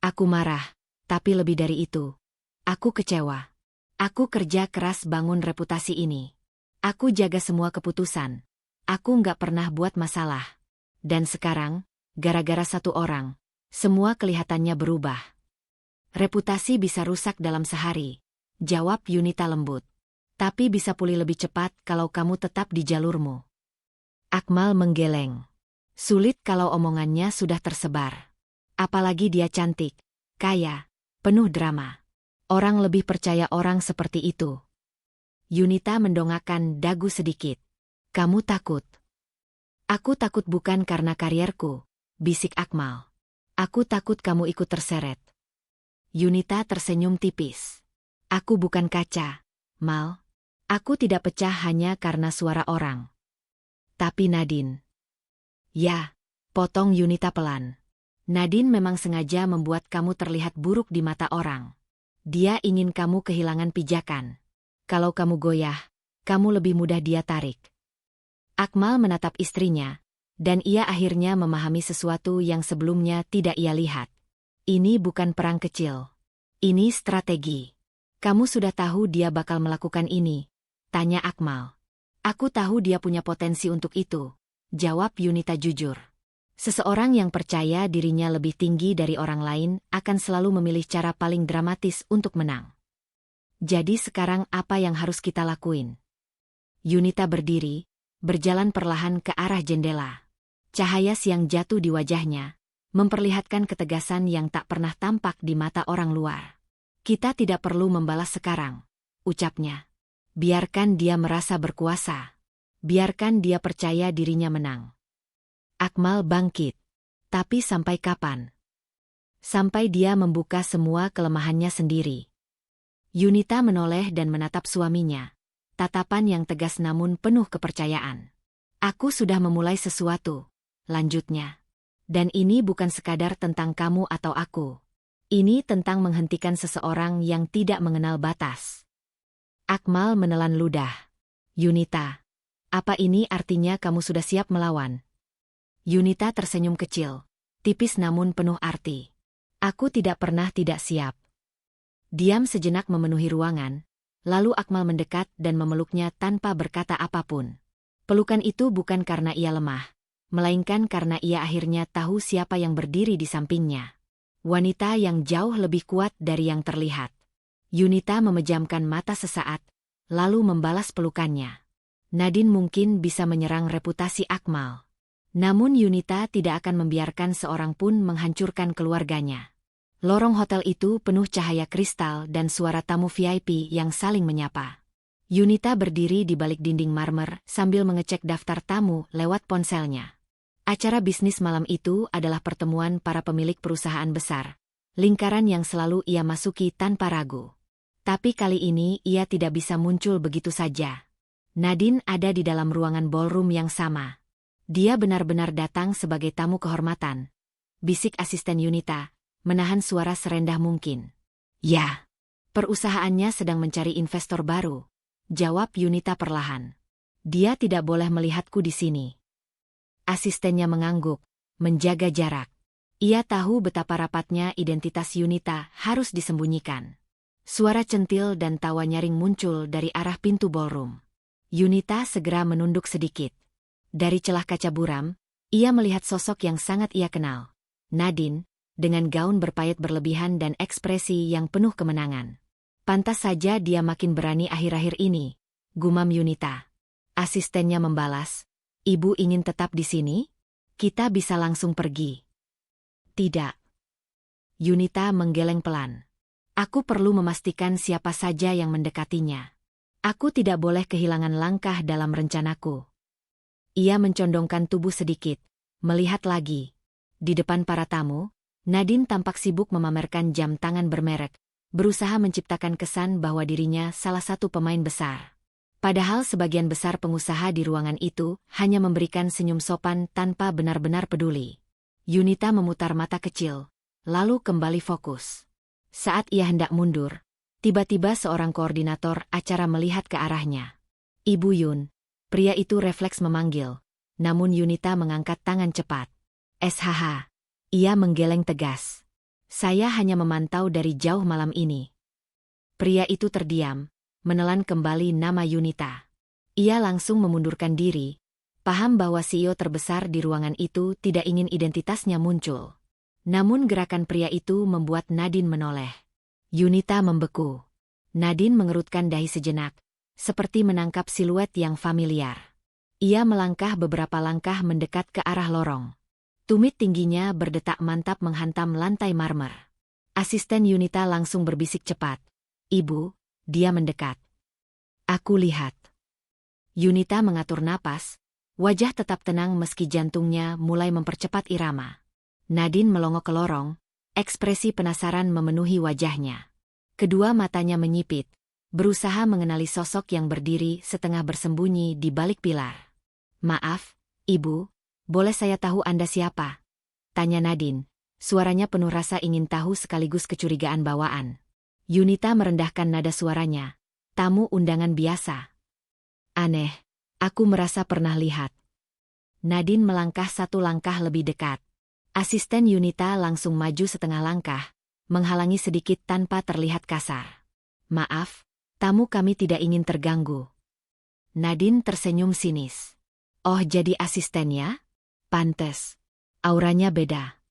Speaker 1: Aku marah, tapi lebih dari itu. Aku kecewa. Aku kerja keras bangun reputasi ini. Aku jaga semua keputusan. Aku nggak pernah buat masalah. Dan sekarang, gara-gara satu orang, semua kelihatannya berubah. Reputasi bisa rusak dalam sehari, jawab Yunita lembut. Tapi bisa pulih lebih cepat kalau kamu tetap di jalurmu. Akmal menggeleng. Sulit kalau omongannya sudah tersebar. Apalagi dia cantik, kaya, penuh drama. Orang lebih percaya orang seperti itu. Yunita mendongakkan dagu sedikit. Kamu takut? Aku takut bukan karena karierku, bisik Akmal. Aku takut kamu ikut terseret. Yunita tersenyum tipis. Aku bukan kaca, Mal. Aku tidak pecah hanya karena suara orang. Tapi Nadine. Ya, potong Yunita pelan. Nadine memang sengaja membuat kamu terlihat buruk di mata orang. Dia ingin kamu kehilangan pijakan. Kalau kamu goyah, kamu lebih mudah dia tarik. Akmal menatap istrinya, dan ia akhirnya memahami sesuatu yang sebelumnya tidak ia lihat. Ini bukan perang kecil. Ini strategi. Kamu sudah tahu dia bakal melakukan ini? Tanya Akmal. Aku tahu dia punya potensi untuk itu, jawab Yunita jujur. Seseorang yang percaya dirinya lebih tinggi dari orang lain akan selalu memilih cara paling dramatis untuk menang. Jadi sekarang apa yang harus kita lakuin? Yunita berdiri, berjalan perlahan ke arah jendela. Cahaya siang jatuh di wajahnya, memperlihatkan ketegasan yang tak pernah tampak di mata orang luar. Kita tidak perlu membalas sekarang, ucapnya. Biarkan dia merasa berkuasa. Biarkan dia percaya dirinya menang. Akmal bangkit. Tapi sampai kapan? Sampai dia membuka semua kelemahannya sendiri. Yunita menoleh dan menatap suaminya. Tatapan yang tegas namun penuh kepercayaan. Aku sudah memulai sesuatu, lanjutnya. Dan ini bukan sekadar tentang kamu atau aku. Ini tentang menghentikan seseorang yang tidak mengenal batas. Akmal menelan ludah. Yunita, apa ini artinya kamu sudah siap melawan? Yunita tersenyum kecil, tipis namun penuh arti. Aku tidak pernah tidak siap. Diam sejenak memenuhi ruangan, lalu Akmal mendekat dan memeluknya tanpa berkata apapun. Pelukan itu bukan karena ia lemah, melainkan karena ia akhirnya tahu siapa yang berdiri di sampingnya. Wanita yang jauh lebih kuat dari yang terlihat. Yunita memejamkan mata sesaat, lalu membalas pelukannya. Nadine mungkin bisa menyerang reputasi Akmal. Namun Yunita tidak akan membiarkan seorang pun menghancurkan keluarganya. Lorong hotel itu penuh cahaya kristal dan suara tamu VIP yang saling menyapa. Yunita berdiri di balik dinding marmer sambil mengecek daftar tamu lewat ponselnya. Acara bisnis malam itu adalah pertemuan para pemilik perusahaan besar, lingkaran yang selalu ia masuki tanpa ragu. Tapi kali ini ia tidak bisa muncul begitu saja. Nadine ada di dalam ruangan ballroom yang sama. Dia benar-benar datang sebagai tamu kehormatan. Bisik asisten Yunita, menahan suara serendah mungkin. Ya, perusahaannya sedang mencari investor baru, jawab Yunita perlahan. Dia tidak boleh melihatku di sini. Asistennya mengangguk, menjaga jarak. Ia tahu betapa rapatnya identitas Yunita harus disembunyikan. Suara centil dan tawa nyaring muncul dari arah pintu ballroom. Yunita segera menunduk sedikit. Dari celah kaca buram, ia melihat sosok yang sangat ia kenal. Nadine, dengan gaun berpayet berlebihan dan ekspresi yang penuh kemenangan. Pantas saja dia makin berani akhir-akhir ini, gumam Yunita. Asistennya membalas, Ibu ingin tetap di sini? Kita bisa langsung pergi. Tidak. Yunita menggeleng pelan. Aku perlu memastikan siapa saja yang mendekatinya. Aku tidak boleh kehilangan langkah dalam rencanaku. Ia mencondongkan tubuh sedikit, melihat lagi. Di depan para tamu, Nadine tampak sibuk memamerkan jam tangan bermerek, berusaha menciptakan kesan bahwa dirinya salah satu pemain besar. Padahal sebagian besar pengusaha di ruangan itu hanya memberikan senyum sopan tanpa benar-benar peduli. Yunita memutar mata kecil, lalu kembali fokus. Saat ia hendak mundur, tiba-tiba seorang koordinator acara melihat ke arahnya. Ibu Yun, pria itu refleks memanggil, namun Yunita mengangkat tangan cepat. SHH, ia menggeleng tegas. Saya hanya memantau dari jauh malam ini. Pria itu terdiam, menelan kembali nama Yunita. Ia langsung memundurkan diri, paham bahwa CEO terbesar di ruangan itu tidak ingin identitasnya muncul. Namun gerakan pria itu membuat Nadine menoleh. Yunita membeku. Nadine mengerutkan dahi sejenak, seperti menangkap siluet yang familiar. Ia melangkah beberapa langkah mendekat ke arah lorong. Tumit tingginya berdetak mantap menghantam lantai marmer. Asisten Yunita langsung berbisik cepat. Ibu, dia mendekat. Aku lihat. Yunita mengatur napas, wajah tetap tenang meski jantungnya mulai mempercepat irama. Nadine melongok ke lorong, ekspresi penasaran memenuhi wajahnya. Kedua matanya menyipit, berusaha mengenali sosok yang berdiri setengah bersembunyi di balik pilar. "Maaf, Ibu, boleh saya tahu Anda siapa?" tanya Nadine. Suaranya penuh rasa ingin tahu sekaligus kecurigaan bawaan. Yunita merendahkan nada suaranya. "Tamu undangan biasa." "Aneh, aku merasa pernah lihat." Nadine melangkah satu langkah lebih dekat. Asisten Yunita langsung maju setengah langkah, menghalangi sedikit tanpa terlihat kasar. "Maaf, tamu kami tidak ingin terganggu." Nadine tersenyum sinis. "Oh, jadi asistennya? Pantes. Auranya beda."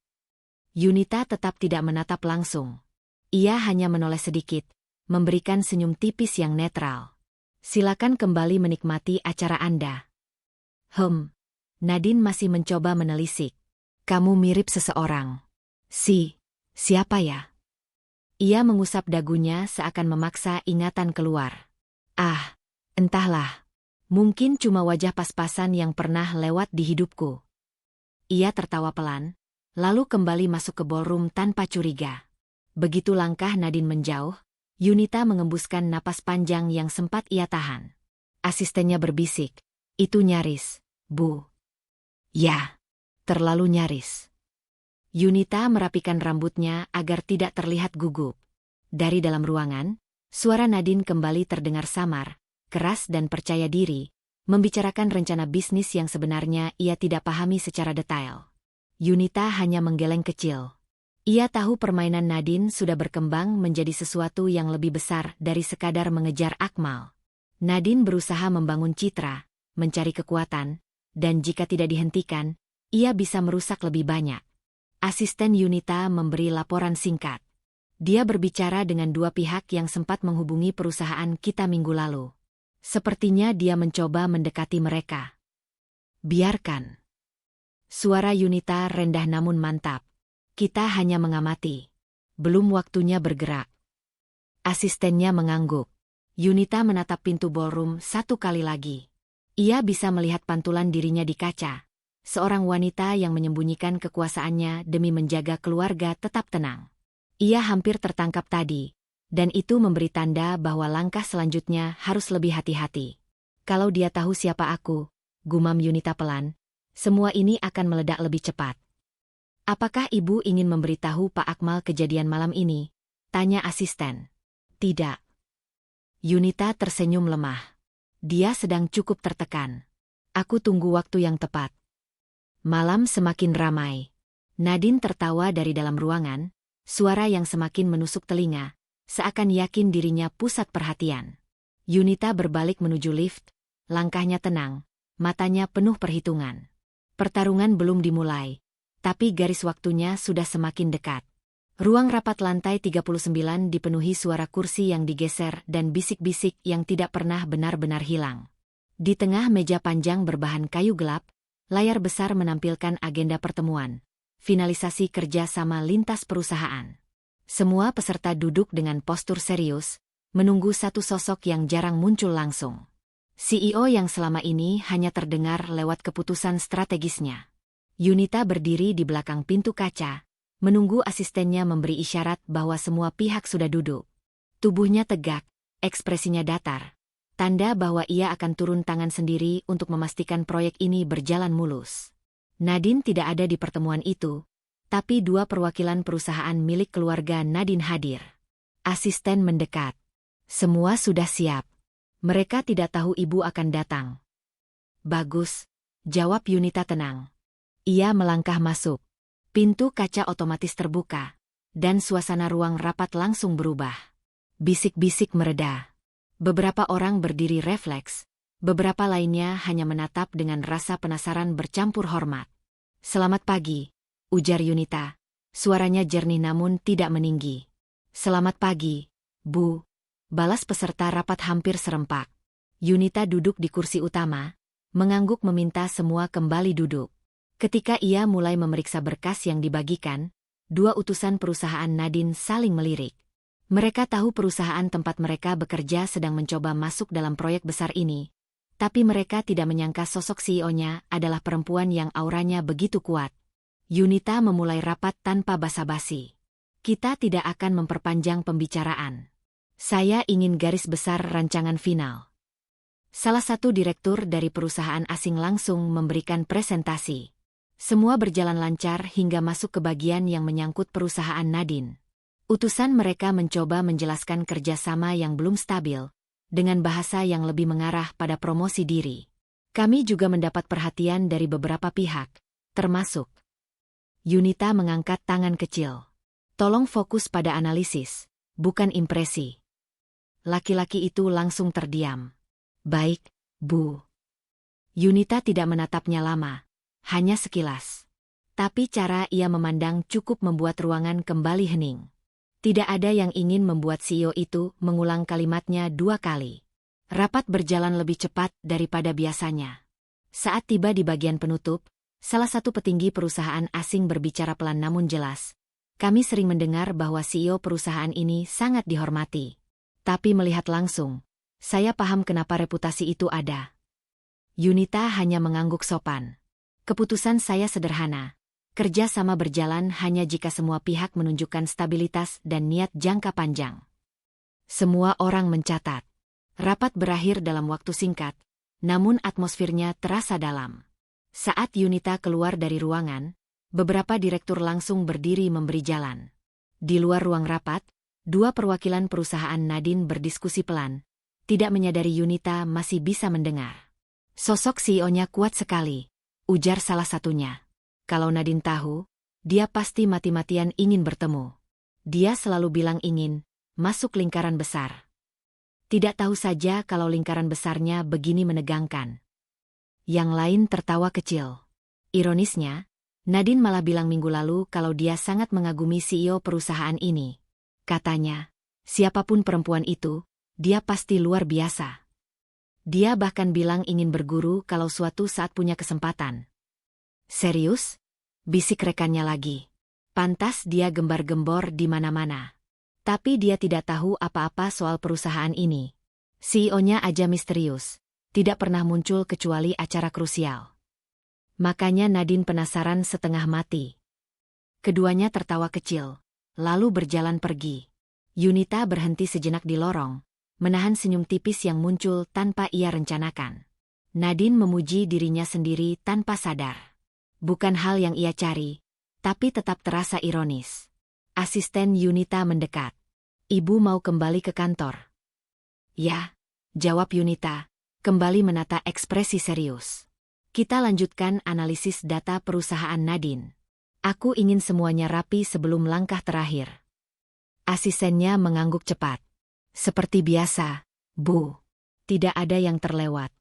Speaker 1: Yunita tetap tidak menatap langsung. Ia hanya menoleh sedikit, memberikan senyum tipis yang netral. "Silakan kembali menikmati acara Anda." Nadine masih mencoba menelisik. "Kamu mirip seseorang." Siapa ya?" Ia mengusap dagunya seakan memaksa ingatan keluar. Entahlah. Mungkin cuma wajah pas-pasan yang pernah lewat di hidupku." Ia tertawa pelan, lalu kembali masuk ke ballroom tanpa curiga. Begitu langkah Nadine menjauh, Yunita mengembuskan napas panjang yang sempat ia tahan. Asistennya berbisik, "Itu nyaris, Bu." "Ya, terlalu nyaris." Yunita merapikan rambutnya agar tidak terlihat gugup. Dari dalam ruangan, suara Nadine kembali terdengar samar, keras dan percaya diri, membicarakan rencana bisnis yang sebenarnya ia tidak pahami secara detail. Yunita hanya menggeleng kecil. Ia tahu permainan Nadine sudah berkembang menjadi sesuatu yang lebih besar dari sekadar mengejar Akmal. Nadine berusaha membangun citra, mencari kekuatan, dan jika tidak dihentikan, ia bisa merusak lebih banyak. Asisten Yunita memberi laporan singkat. Dia berbicara dengan dua pihak yang sempat menghubungi perusahaan kita minggu lalu. Sepertinya dia mencoba mendekati mereka. "Biarkan." Suara Yunita rendah namun mantap. "Kita hanya mengamati. Belum waktunya bergerak." Asistennya mengangguk. Yunita menatap pintu ballroom satu kali lagi. Ia bisa melihat pantulan dirinya di kaca. Seorang wanita yang menyembunyikan kekuasaannya demi menjaga keluarga tetap tenang. Ia hampir tertangkap tadi, dan itu memberi tanda bahwa langkah selanjutnya harus lebih hati-hati. "Kalau dia tahu siapa aku," gumam Yunita pelan, "semua ini akan meledak lebih cepat." "Apakah Ibu ingin memberitahu Pak Akmal kejadian malam ini?" tanya asisten. "Tidak." Yunita tersenyum lemah. Dia sedang cukup tertekan. "Aku tunggu waktu yang tepat." Malam semakin ramai. Nadine tertawa dari dalam ruangan, suara yang semakin menusuk telinga, seakan yakin dirinya pusat perhatian. Yunita berbalik menuju lift, langkahnya tenang, matanya penuh perhitungan. Pertarungan belum dimulai, tapi garis waktunya sudah semakin dekat. Ruang rapat lantai 39 dipenuhi suara kursi yang digeser dan bisik-bisik yang tidak pernah benar-benar hilang. Di tengah meja panjang berbahan kayu gelap, layar besar menampilkan agenda pertemuan, finalisasi kerja sama lintas perusahaan. Semua peserta duduk dengan postur serius, menunggu satu sosok yang jarang muncul langsung. CEO yang selama ini hanya terdengar lewat keputusan strategisnya. Yunita berdiri di belakang pintu kaca, menunggu asistennya memberi isyarat bahwa semua pihak sudah duduk. Tubuhnya tegak, ekspresinya datar. Tanda bahwa ia akan turun tangan sendiri untuk memastikan proyek ini berjalan mulus. Nadine tidak ada di pertemuan itu, tapi dua perwakilan perusahaan milik keluarga Nadine hadir. Asisten mendekat. "Semua sudah siap. Mereka tidak tahu Ibu akan datang." "Bagus," jawab Yunita tenang. Ia melangkah masuk. Pintu kaca otomatis terbuka, dan suasana ruang rapat langsung berubah. Bisik-bisik mereda. Beberapa orang berdiri refleks, beberapa lainnya hanya menatap dengan rasa penasaran bercampur hormat. "Selamat pagi," ujar Yunita. Suaranya jernih namun tidak meninggi. "Selamat pagi, Bu," balas peserta rapat hampir serempak. Yunita duduk di kursi utama, mengangguk meminta semua kembali duduk. Ketika ia mulai memeriksa berkas yang dibagikan, dua utusan perusahaan Nadine saling melirik. Mereka tahu perusahaan tempat mereka bekerja sedang mencoba masuk dalam proyek besar ini, tapi mereka tidak menyangka sosok CEO-nya adalah perempuan yang auranya begitu kuat. Yunita memulai rapat tanpa basa-basi. "Kita tidak akan memperpanjang pembicaraan. Saya ingin garis besar rancangan final. Salah satu direktur dari perusahaan asing langsung memberikan presentasi. Semua berjalan lancar hingga masuk ke bagian yang menyangkut perusahaan Nadine. Utusan mereka mencoba menjelaskan kerjasama yang belum stabil, dengan bahasa yang lebih mengarah pada promosi diri. Kami juga mendapat perhatian dari beberapa pihak, termasuk Yunita mengangkat tangan kecil. Tolong fokus pada analisis, bukan impresi. Laki-laki itu langsung terdiam. Baik, Bu. Yunita tidak menatapnya lama, hanya sekilas. Tapi cara ia memandang cukup membuat ruangan kembali hening. Tidak ada yang ingin membuat CEO itu mengulang kalimatnya 2 kali. Rapat berjalan lebih cepat daripada biasanya. Saat tiba di bagian penutup, salah satu petinggi perusahaan asing berbicara pelan namun jelas. Kami sering mendengar bahwa CEO perusahaan ini sangat dihormati. Tapi melihat langsung, saya paham kenapa reputasi itu ada. Yunita hanya mengangguk sopan. Keputusan saya sederhana. Kerja sama berjalan hanya jika semua pihak menunjukkan stabilitas dan niat jangka panjang. Semua orang mencatat. Rapat berakhir dalam waktu singkat, namun atmosfernya terasa dalam. Saat Yunita keluar dari ruangan, beberapa direktur langsung berdiri memberi jalan. Di luar ruang rapat, 2 perwakilan perusahaan Nadine berdiskusi pelan, tidak menyadari Yunita masih bisa mendengar. Sosok CEO-nya kuat sekali, ujar salah satunya. Kalau Nadine tahu, dia pasti mati-matian ingin bertemu. Dia selalu bilang ingin masuk lingkaran besar. Tidak tahu saja kalau lingkaran besarnya begini menegangkan. Yang lain tertawa kecil. Ironisnya, Nadine malah bilang minggu lalu kalau dia sangat mengagumi CEO perusahaan ini. Katanya, siapapun perempuan itu, dia pasti luar biasa. Dia bahkan bilang ingin berguru kalau suatu saat punya kesempatan. Serius? Bisik rekannya lagi. Pantas dia gembar-gembor di mana-mana. Tapi dia tidak tahu apa-apa soal perusahaan ini. CEO-nya aja misterius. Tidak pernah muncul kecuali acara krusial. Makanya Nadine penasaran setengah mati. Keduanya tertawa kecil, lalu berjalan pergi. Yunita berhenti sejenak di lorong, menahan senyum tipis yang muncul tanpa ia rencanakan. Nadine memuji dirinya sendiri tanpa sadar. Bukan hal yang ia cari, tapi tetap terasa ironis. Asisten Yunita mendekat. Ibu mau kembali ke kantor? Ya, jawab Yunita, kembali menata ekspresi serius. Kita lanjutkan analisis data perusahaan Nadine. Aku ingin semuanya rapi sebelum langkah terakhir. Asistennya mengangguk cepat. Seperti biasa, Bu. Tidak ada yang terlewat.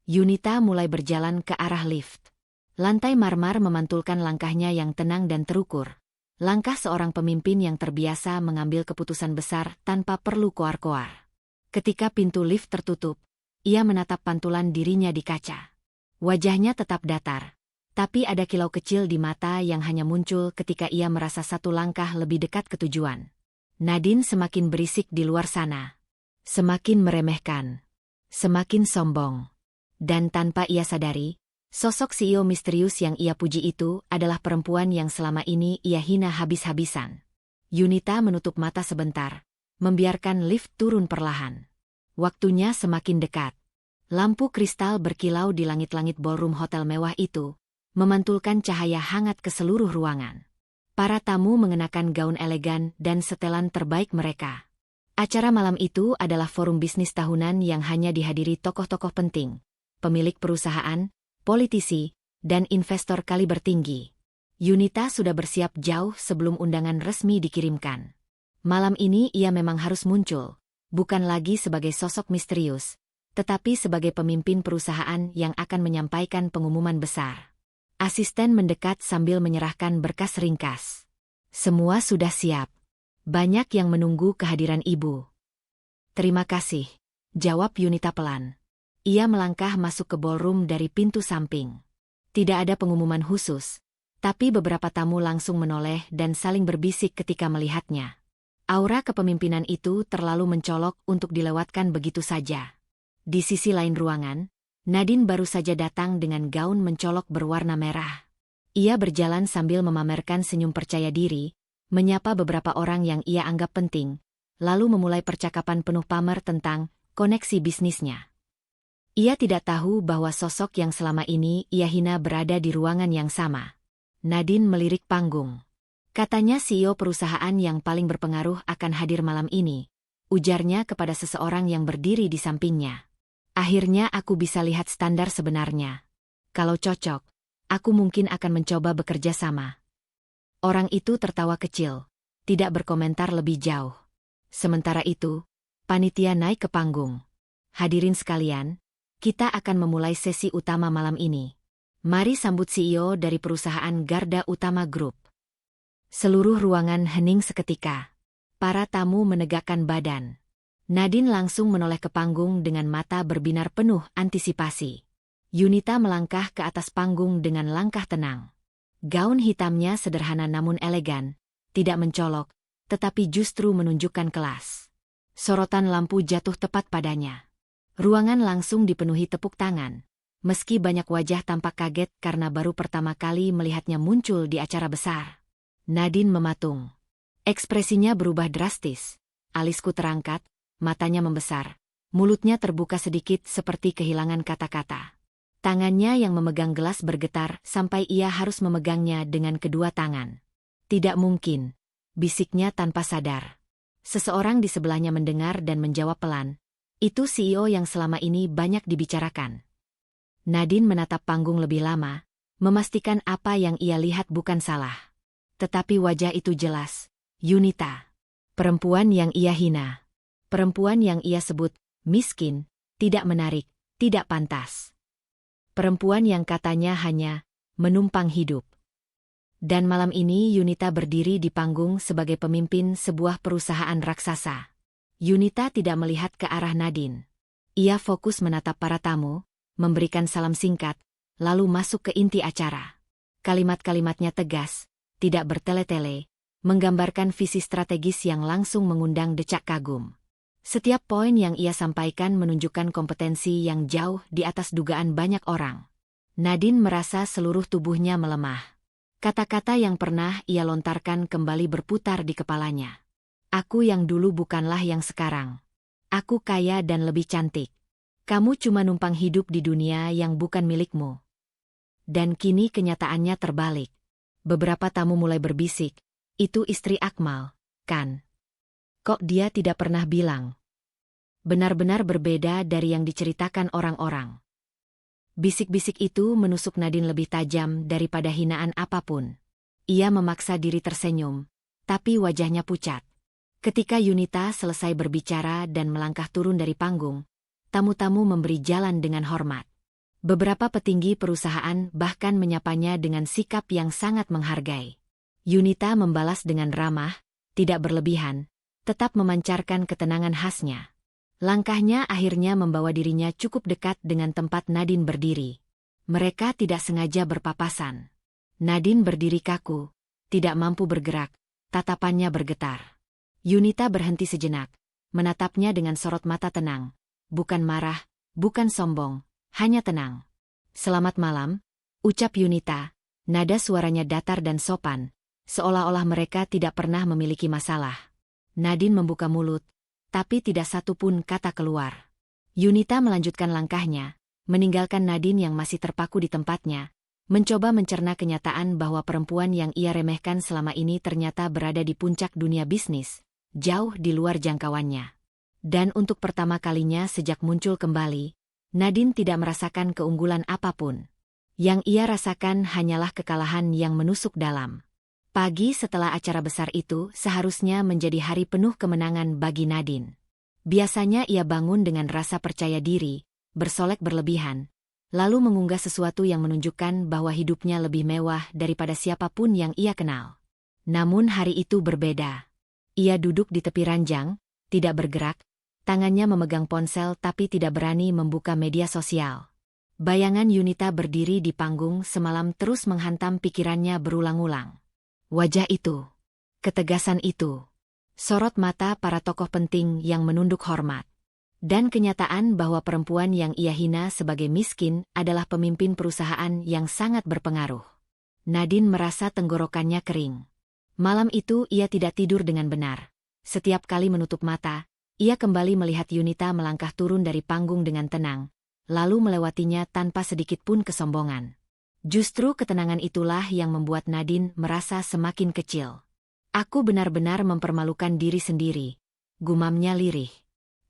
Speaker 1: Yunita mulai berjalan ke arah lift. Lantai marmer memantulkan langkahnya yang tenang dan terukur. Langkah seorang pemimpin yang terbiasa mengambil keputusan besar tanpa perlu koar-koar. Ketika pintu lift tertutup, ia menatap pantulan dirinya di kaca. Wajahnya tetap datar, tapi ada kilau kecil di mata yang hanya muncul ketika ia merasa satu langkah lebih dekat ke tujuan. Nadine semakin berisik di luar sana. Semakin meremehkan. Semakin sombong. Dan tanpa ia sadari, sosok CEO misterius yang ia puji itu adalah perempuan yang selama ini ia hina habis-habisan. Yunita menutup mata sebentar, membiarkan lift turun perlahan. Waktunya semakin dekat. Lampu kristal berkilau di langit-langit ballroom hotel mewah itu, memantulkan cahaya hangat ke seluruh ruangan. Para tamu mengenakan gaun elegan dan setelan terbaik mereka. Acara malam itu adalah forum bisnis tahunan yang hanya dihadiri tokoh-tokoh penting, pemilik perusahaan, politisi, dan investor kaliber tinggi. Yunita sudah bersiap jauh sebelum undangan resmi dikirimkan. Malam ini ia memang harus muncul, bukan lagi sebagai sosok misterius, tetapi sebagai pemimpin perusahaan yang akan menyampaikan pengumuman besar. Asisten mendekat sambil menyerahkan berkas ringkas. Semua sudah siap. Banyak yang menunggu kehadiran ibu. Terima kasih, jawab Yunita pelan. Ia melangkah masuk ke ballroom dari pintu samping. Tidak ada pengumuman khusus, tapi beberapa tamu langsung menoleh dan saling berbisik ketika melihatnya. Aura kepemimpinan itu terlalu mencolok untuk dilewatkan begitu saja. Di sisi lain ruangan, Nadine baru saja datang dengan gaun mencolok berwarna merah. Ia berjalan sambil memamerkan senyum percaya diri, menyapa beberapa orang yang ia anggap penting, lalu memulai percakapan penuh pamer tentang koneksi bisnisnya. Ia tidak tahu bahwa sosok yang selama ini ia hina berada di ruangan yang sama. Nadine melirik panggung. Katanya CEO perusahaan yang paling berpengaruh akan hadir malam ini, ujarnya kepada seseorang yang berdiri di sampingnya. Akhirnya aku bisa lihat standar sebenarnya. Kalau cocok, aku mungkin akan mencoba bekerja sama. Orang itu tertawa kecil, tidak berkomentar lebih jauh. Sementara itu, panitia naik ke panggung. Hadirin sekalian, kita akan memulai sesi utama malam ini. Mari sambut CEO dari perusahaan Garda Utama Group. Seluruh ruangan hening seketika. Para tamu menegakkan badan. Nadine langsung menoleh ke panggung dengan mata berbinar penuh antisipasi. Yunita melangkah ke atas panggung dengan langkah tenang. Gaun hitamnya sederhana namun elegan, tidak mencolok, tetapi justru menunjukkan kelas. Sorotan lampu jatuh tepat padanya. Ruangan langsung dipenuhi tepuk tangan, meski banyak wajah tampak kaget karena baru pertama kali melihatnya muncul di acara besar. Nadine mematung. Ekspresinya berubah drastis, alisku terangkat, matanya membesar, mulutnya terbuka sedikit seperti kehilangan kata-kata. Tangannya yang memegang gelas bergetar sampai ia harus memegangnya dengan kedua tangan. Tidak mungkin, bisiknya tanpa sadar. Seseorang di sebelahnya mendengar dan menjawab pelan. Itu CEO yang selama ini banyak dibicarakan. Nadine menatap panggung lebih lama, memastikan apa yang ia lihat bukan salah. Tetapi wajah itu jelas, Yunita. Perempuan yang ia hina. Perempuan yang ia sebut miskin, tidak menarik, tidak pantas. Perempuan yang katanya hanya menumpang hidup. Dan malam ini Yunita berdiri di panggung sebagai pemimpin sebuah perusahaan raksasa. Yunita tidak melihat ke arah Nadine. Ia fokus menatap para tamu, memberikan salam singkat, lalu masuk ke inti acara. Kalimat-kalimatnya tegas, tidak bertele-tele, menggambarkan visi strategis yang langsung mengundang decak kagum. Setiap poin yang ia sampaikan menunjukkan kompetensi yang jauh di atas dugaan banyak orang. Nadine merasa seluruh tubuhnya melemah. Kata-kata yang pernah ia lontarkan kembali berputar di kepalanya. Aku yang dulu bukanlah yang sekarang. Aku kaya dan lebih cantik. Kamu cuma numpang hidup di dunia yang bukan milikmu. Dan kini kenyataannya terbalik. Beberapa tamu mulai berbisik, itu istri Akmal, kan? Kok dia tidak pernah bilang? Benar-benar berbeda dari yang diceritakan orang-orang. Bisik-bisik itu menusuk Nadine lebih tajam daripada hinaan apapun. Ia memaksa diri tersenyum, tapi wajahnya pucat. Ketika Yunita selesai berbicara dan melangkah turun dari panggung, tamu-tamu memberi jalan dengan hormat. Beberapa petinggi perusahaan bahkan menyapanya dengan sikap yang sangat menghargai. Yunita membalas dengan ramah, tidak berlebihan, tetap memancarkan ketenangan khasnya. Langkahnya akhirnya membawa dirinya cukup dekat dengan tempat Nadine berdiri. Mereka tidak sengaja berpapasan. Nadine berdiri kaku, tidak mampu bergerak, tatapannya bergetar. Yunita berhenti sejenak, menatapnya dengan sorot mata tenang. Bukan marah, bukan sombong, hanya tenang. Selamat malam, ucap Yunita, nada suaranya datar dan sopan, seolah-olah mereka tidak pernah memiliki masalah. Nadine membuka mulut, tapi tidak satu pun kata keluar. Yunita melanjutkan langkahnya, meninggalkan Nadine yang masih terpaku di tempatnya, mencoba mencerna kenyataan bahwa perempuan yang ia remehkan selama ini ternyata berada di puncak dunia bisnis, jauh di luar jangkauannya. Dan untuk pertama kalinya sejak muncul kembali, Nadine tidak merasakan keunggulan apapun. Yang ia rasakan hanyalah kekalahan yang menusuk dalam. Pagi setelah acara besar itu seharusnya menjadi hari penuh kemenangan bagi Nadine. Biasanya ia bangun dengan rasa percaya diri, bersolek berlebihan, lalu mengunggah sesuatu yang menunjukkan bahwa hidupnya lebih mewah daripada siapapun yang ia kenal. Namun hari itu berbeda. Ia duduk di tepi ranjang, tidak bergerak, tangannya memegang ponsel tapi tidak berani membuka media sosial. Bayangan Yunita berdiri di panggung semalam terus menghantam pikirannya berulang-ulang. Wajah itu, ketegasan itu, sorot mata para tokoh penting yang menunduk hormat, dan kenyataan bahwa perempuan yang ia hina sebagai miskin adalah pemimpin perusahaan yang sangat berpengaruh. Nadine merasa tenggorokannya kering. Malam itu ia tidak tidur dengan benar. Setiap kali menutup mata, ia kembali melihat Yunita melangkah turun dari panggung dengan tenang, lalu melewatinya tanpa sedikit pun kesombongan. Justru ketenangan itulah yang membuat Nadine merasa semakin kecil. Aku benar-benar mempermalukan diri sendiri, gumamnya lirih.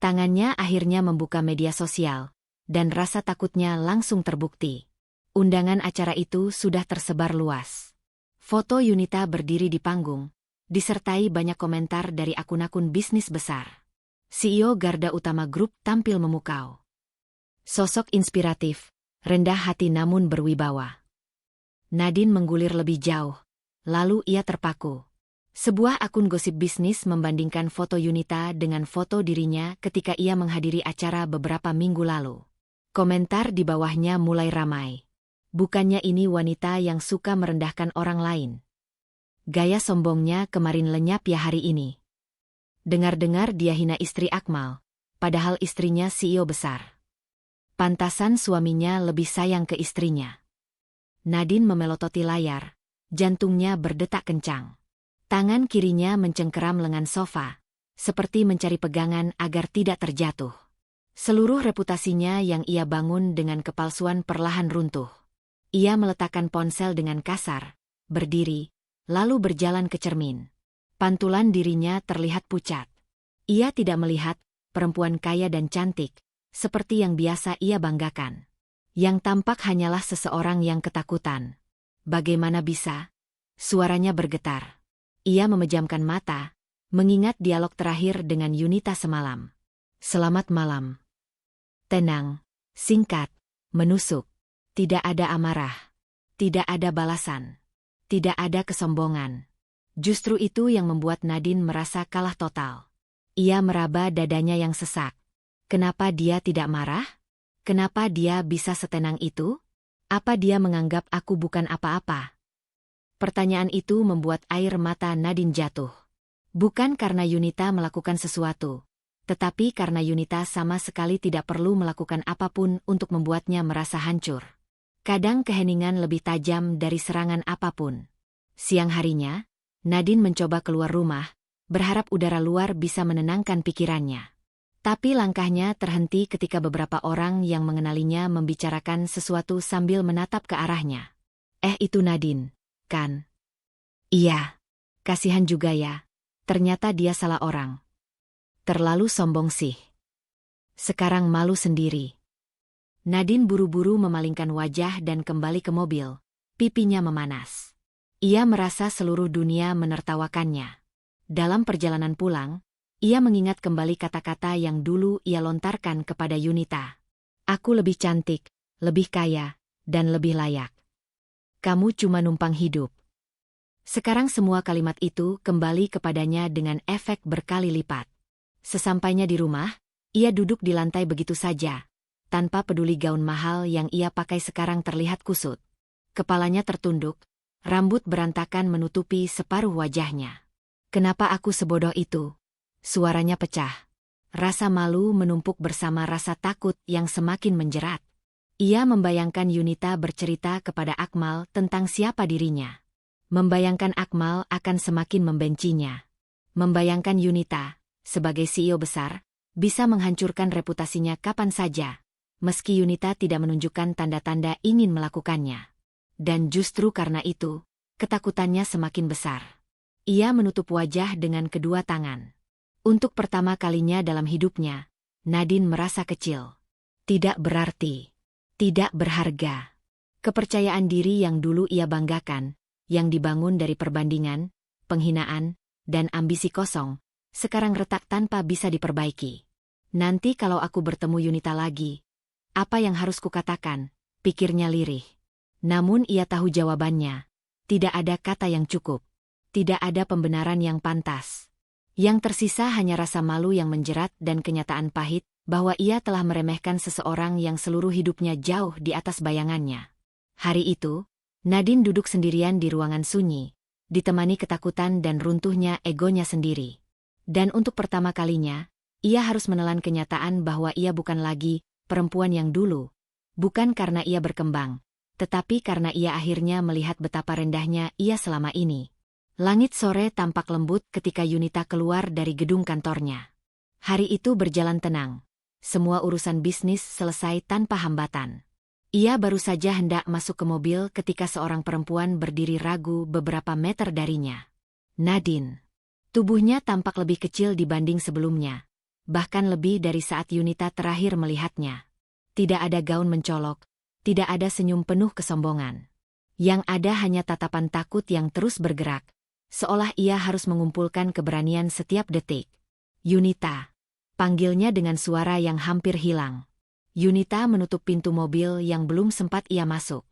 Speaker 1: Tangannya akhirnya membuka media sosial, dan rasa takutnya langsung terbukti. Undangan acara itu sudah tersebar luas. Foto Yunita berdiri di panggung, disertai banyak komentar dari akun-akun bisnis besar. CEO Garda Utama Group tampil memukau. Sosok inspiratif, rendah hati namun berwibawa. Nadine menggulir lebih jauh, lalu ia terpaku. Sebuah akun gosip bisnis membandingkan foto Yunita dengan foto dirinya ketika ia menghadiri acara beberapa minggu lalu. Komentar di bawahnya mulai ramai. Bukannya ini wanita yang suka merendahkan orang lain. Gaya sombongnya kemarin lenyap ya hari ini. Dengar-dengar dia hina istri Akmal, padahal istrinya CEO besar. Pantasan suaminya lebih sayang ke istrinya. Nadine memelototi layar, jantungnya berdetak kencang. Tangan kirinya mencengkeram lengan sofa, seperti mencari pegangan agar tidak terjatuh. Seluruh reputasinya yang ia bangun dengan kepalsuan perlahan runtuh. Ia meletakkan ponsel dengan kasar, berdiri, lalu berjalan ke cermin. Pantulan dirinya terlihat pucat. Ia tidak melihat perempuan kaya dan cantik, seperti yang biasa ia banggakan. Yang tampak hanyalah seseorang yang ketakutan. Bagaimana bisa? Suaranya bergetar. Ia memejamkan mata, mengingat dialog terakhir dengan Yunita semalam. Selamat malam. Tenang, singkat, menusuk. Tidak ada amarah. Tidak ada balasan. Tidak ada kesombongan. Justru itu yang membuat Nadine merasa kalah total. Ia meraba dadanya yang sesak. Kenapa dia tidak marah? Kenapa dia bisa setenang itu? Apa dia menganggap aku bukan apa-apa? Pertanyaan itu membuat air mata Nadine jatuh. Bukan karena Yunita melakukan sesuatu, tetapi karena Yunita sama sekali tidak perlu melakukan apapun untuk membuatnya merasa hancur. Kadang keheningan lebih tajam dari serangan apapun. Siang harinya, Nadine mencoba keluar rumah, berharap udara luar bisa menenangkan pikirannya. Tapi langkahnya terhenti ketika beberapa orang yang mengenalinya membicarakan sesuatu sambil menatap ke arahnya. Itu Nadine, kan? Iya. Kasihan juga ya. Ternyata dia salah orang. Terlalu sombong sih. Sekarang malu sendiri. Nadine buru-buru memalingkan wajah dan kembali ke mobil. Pipinya memanas. Ia merasa seluruh dunia menertawakannya. Dalam perjalanan pulang, ia mengingat kembali kata-kata yang dulu ia lontarkan kepada Yunita. Aku lebih cantik, lebih kaya, dan lebih layak. Kamu cuma numpang hidup. Sekarang semua kalimat itu kembali kepadanya dengan efek berkali lipat. Sesampainya di rumah, ia duduk di lantai begitu saja, tanpa peduli gaun mahal yang ia pakai sekarang terlihat kusut. Kepalanya tertunduk, rambut berantakan menutupi separuh wajahnya. Kenapa aku sebodoh itu? Suaranya pecah. Rasa malu menumpuk bersama rasa takut yang semakin menjerat. Ia membayangkan Yunita bercerita kepada Akmal tentang siapa dirinya. Membayangkan Akmal akan semakin membencinya. Membayangkan Yunita, sebagai CEO besar, bisa menghancurkan reputasinya kapan saja. Meski Yunita tidak menunjukkan tanda-tanda ingin melakukannya. Dan justru karena itu, ketakutannya semakin besar. Ia menutup wajah dengan kedua tangan. Untuk pertama kalinya dalam hidupnya, Nadine merasa kecil. Tidak berarti. Tidak berharga. Kepercayaan diri yang dulu ia banggakan, yang dibangun dari perbandingan, penghinaan, dan ambisi kosong, sekarang retak tanpa bisa diperbaiki. Nanti kalau aku bertemu Yunita lagi, apa yang harus kukatakan? Pikirnya lirih. Namun ia tahu jawabannya. Tidak ada kata yang cukup. Tidak ada pembenaran yang pantas. Yang tersisa hanya rasa malu yang menjerat dan kenyataan pahit bahwa ia telah meremehkan seseorang yang seluruh hidupnya jauh di atas bayangannya. Hari itu, Nadine duduk sendirian di ruangan sunyi, ditemani ketakutan dan runtuhnya egonya sendiri. Dan untuk pertama kalinya, ia harus menelan kenyataan bahwa ia bukan lagi perempuan yang dulu, bukan karena ia berkembang, tetapi karena ia akhirnya melihat betapa rendahnya ia selama ini. Langit sore tampak lembut ketika Yunita keluar dari gedung kantornya. Hari itu berjalan tenang. Semua urusan bisnis selesai tanpa hambatan. Ia baru saja hendak masuk ke mobil ketika seorang perempuan berdiri ragu beberapa meter darinya. Nadine. Tubuhnya tampak lebih kecil dibanding sebelumnya. Bahkan lebih dari saat Yunita terakhir melihatnya. Tidak ada gaun mencolok, tidak ada senyum penuh kesombongan. Yang ada hanya tatapan takut yang terus bergerak, seolah ia harus mengumpulkan keberanian setiap detik. Yunita. Panggilnya dengan suara yang hampir hilang. Yunita menutup pintu mobil yang belum sempat ia masuk.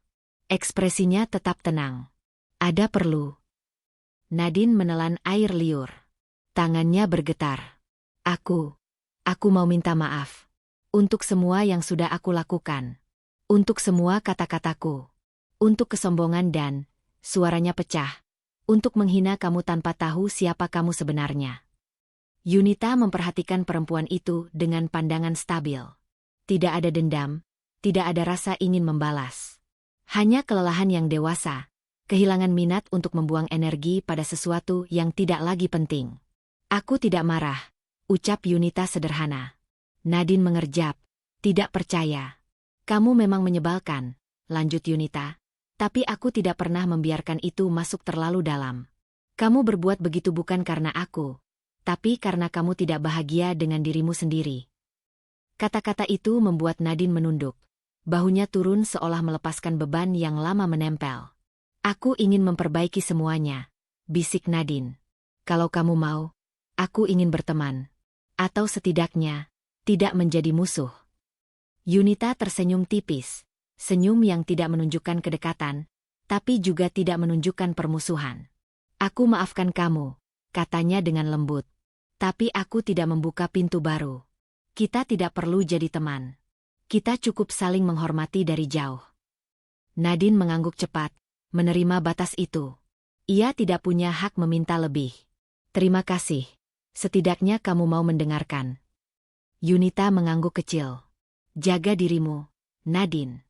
Speaker 1: Ekspresinya tetap tenang. Ada perlu. Nadine menelan air liur. Tangannya bergetar. Aku mau minta maaf. Untuk semua yang sudah aku lakukan. Untuk semua kata-kataku. Untuk kesombongan dan, suaranya pecah. Untuk menghina kamu tanpa tahu siapa kamu sebenarnya. Yunita memperhatikan perempuan itu dengan pandangan stabil. Tidak ada dendam, tidak ada rasa ingin membalas. Hanya kelelahan yang dewasa, kehilangan minat untuk membuang energi pada sesuatu yang tidak lagi penting. Aku tidak marah, ucap Yunita sederhana. Nadine mengerjap, tidak percaya. Kamu memang menyebalkan, lanjut Yunita, tapi aku tidak pernah membiarkan itu masuk terlalu dalam. Kamu berbuat begitu bukan karena aku, tapi karena kamu tidak bahagia dengan dirimu sendiri. Kata-kata itu membuat Nadine menunduk. Bahunya turun seolah melepaskan beban yang lama menempel. Aku ingin memperbaiki semuanya, bisik Nadine. Kalau kamu mau, aku ingin berteman. Atau setidaknya, tidak menjadi musuh. Yunita tersenyum tipis. Senyum yang tidak menunjukkan kedekatan, tapi juga tidak menunjukkan permusuhan. Aku maafkan kamu, katanya dengan lembut. Tapi aku tidak membuka pintu baru. Kita tidak perlu jadi teman. Kita cukup saling menghormati dari jauh. Nadine mengangguk cepat, menerima batas itu. Ia tidak punya hak meminta lebih. Terima kasih. Setidaknya kamu mau mendengarkan. Yunita mengangguk kecil. Jaga dirimu, Nadine.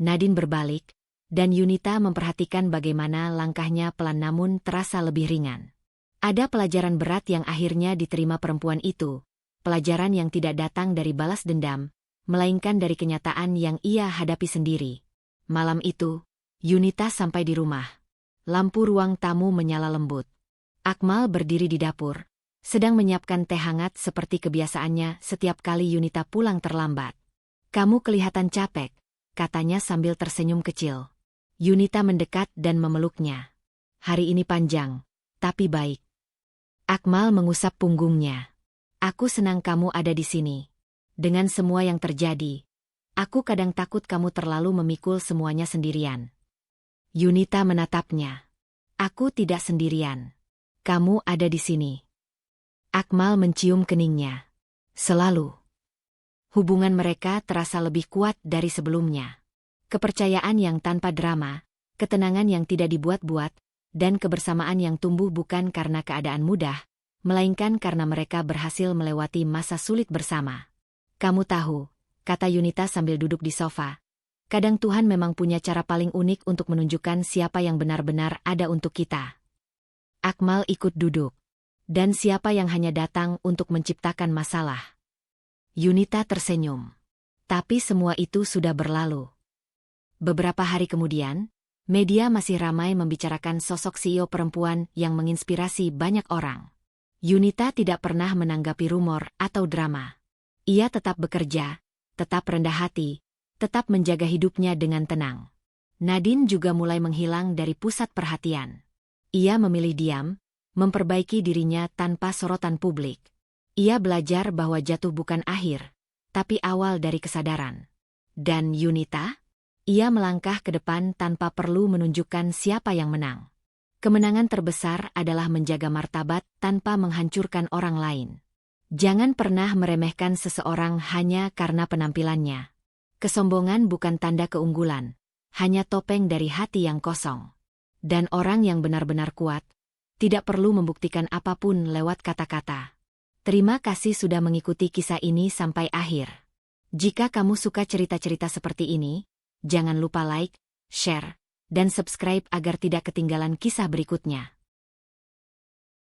Speaker 1: Nadine berbalik, dan Yunita memperhatikan bagaimana langkahnya pelan namun terasa lebih ringan. Ada pelajaran berat yang akhirnya diterima perempuan itu, pelajaran yang tidak datang dari balas dendam, melainkan dari kenyataan yang ia hadapi sendiri. Malam itu, Yunita sampai di rumah. Lampu ruang tamu menyala lembut. Akmal berdiri di dapur, sedang menyiapkan teh hangat seperti kebiasaannya setiap kali Yunita pulang terlambat. Kamu kelihatan capek, katanya sambil tersenyum kecil. Yunita mendekat dan memeluknya. Hari ini panjang, tapi baik. Akmal mengusap punggungnya. Aku senang kamu ada di sini. Dengan semua yang terjadi, aku kadang takut kamu terlalu memikul semuanya sendirian. Yunita menatapnya. Aku tidak sendirian. Kamu ada di sini. Akmal mencium keningnya. Selalu. Hubungan mereka terasa lebih kuat dari sebelumnya. Kepercayaan yang tanpa drama, ketenangan yang tidak dibuat-buat, dan kebersamaan yang tumbuh bukan karena keadaan mudah, melainkan karena mereka berhasil melewati masa sulit bersama. Kamu tahu, kata Yunita sambil duduk di sofa, kadang Tuhan memang punya cara paling unik untuk menunjukkan siapa yang benar-benar ada untuk kita. Akmal ikut duduk. Dan siapa yang hanya datang untuk menciptakan masalah. Yunita tersenyum. Tapi semua itu sudah berlalu. Beberapa hari kemudian, media masih ramai membicarakan sosok CEO perempuan yang menginspirasi banyak orang. Yunita tidak pernah menanggapi rumor atau drama. Ia tetap bekerja, tetap rendah hati, tetap menjaga hidupnya dengan tenang. Nadine juga mulai menghilang dari pusat perhatian. Ia memilih diam, memperbaiki dirinya tanpa sorotan publik. Ia belajar bahwa jatuh bukan akhir, tapi awal dari kesadaran. Dan Yunita? Ia melangkah ke depan tanpa perlu menunjukkan siapa yang menang. Kemenangan terbesar adalah menjaga martabat tanpa menghancurkan orang lain. Jangan pernah meremehkan seseorang hanya karena penampilannya. Kesombongan bukan tanda keunggulan, hanya topeng dari hati yang kosong. Dan orang yang benar-benar kuat, tidak perlu membuktikan apapun lewat kata-kata. Terima kasih sudah mengikuti kisah ini sampai akhir. Jika kamu suka cerita-cerita seperti ini, jangan lupa like, share, dan subscribe agar tidak ketinggalan kisah berikutnya.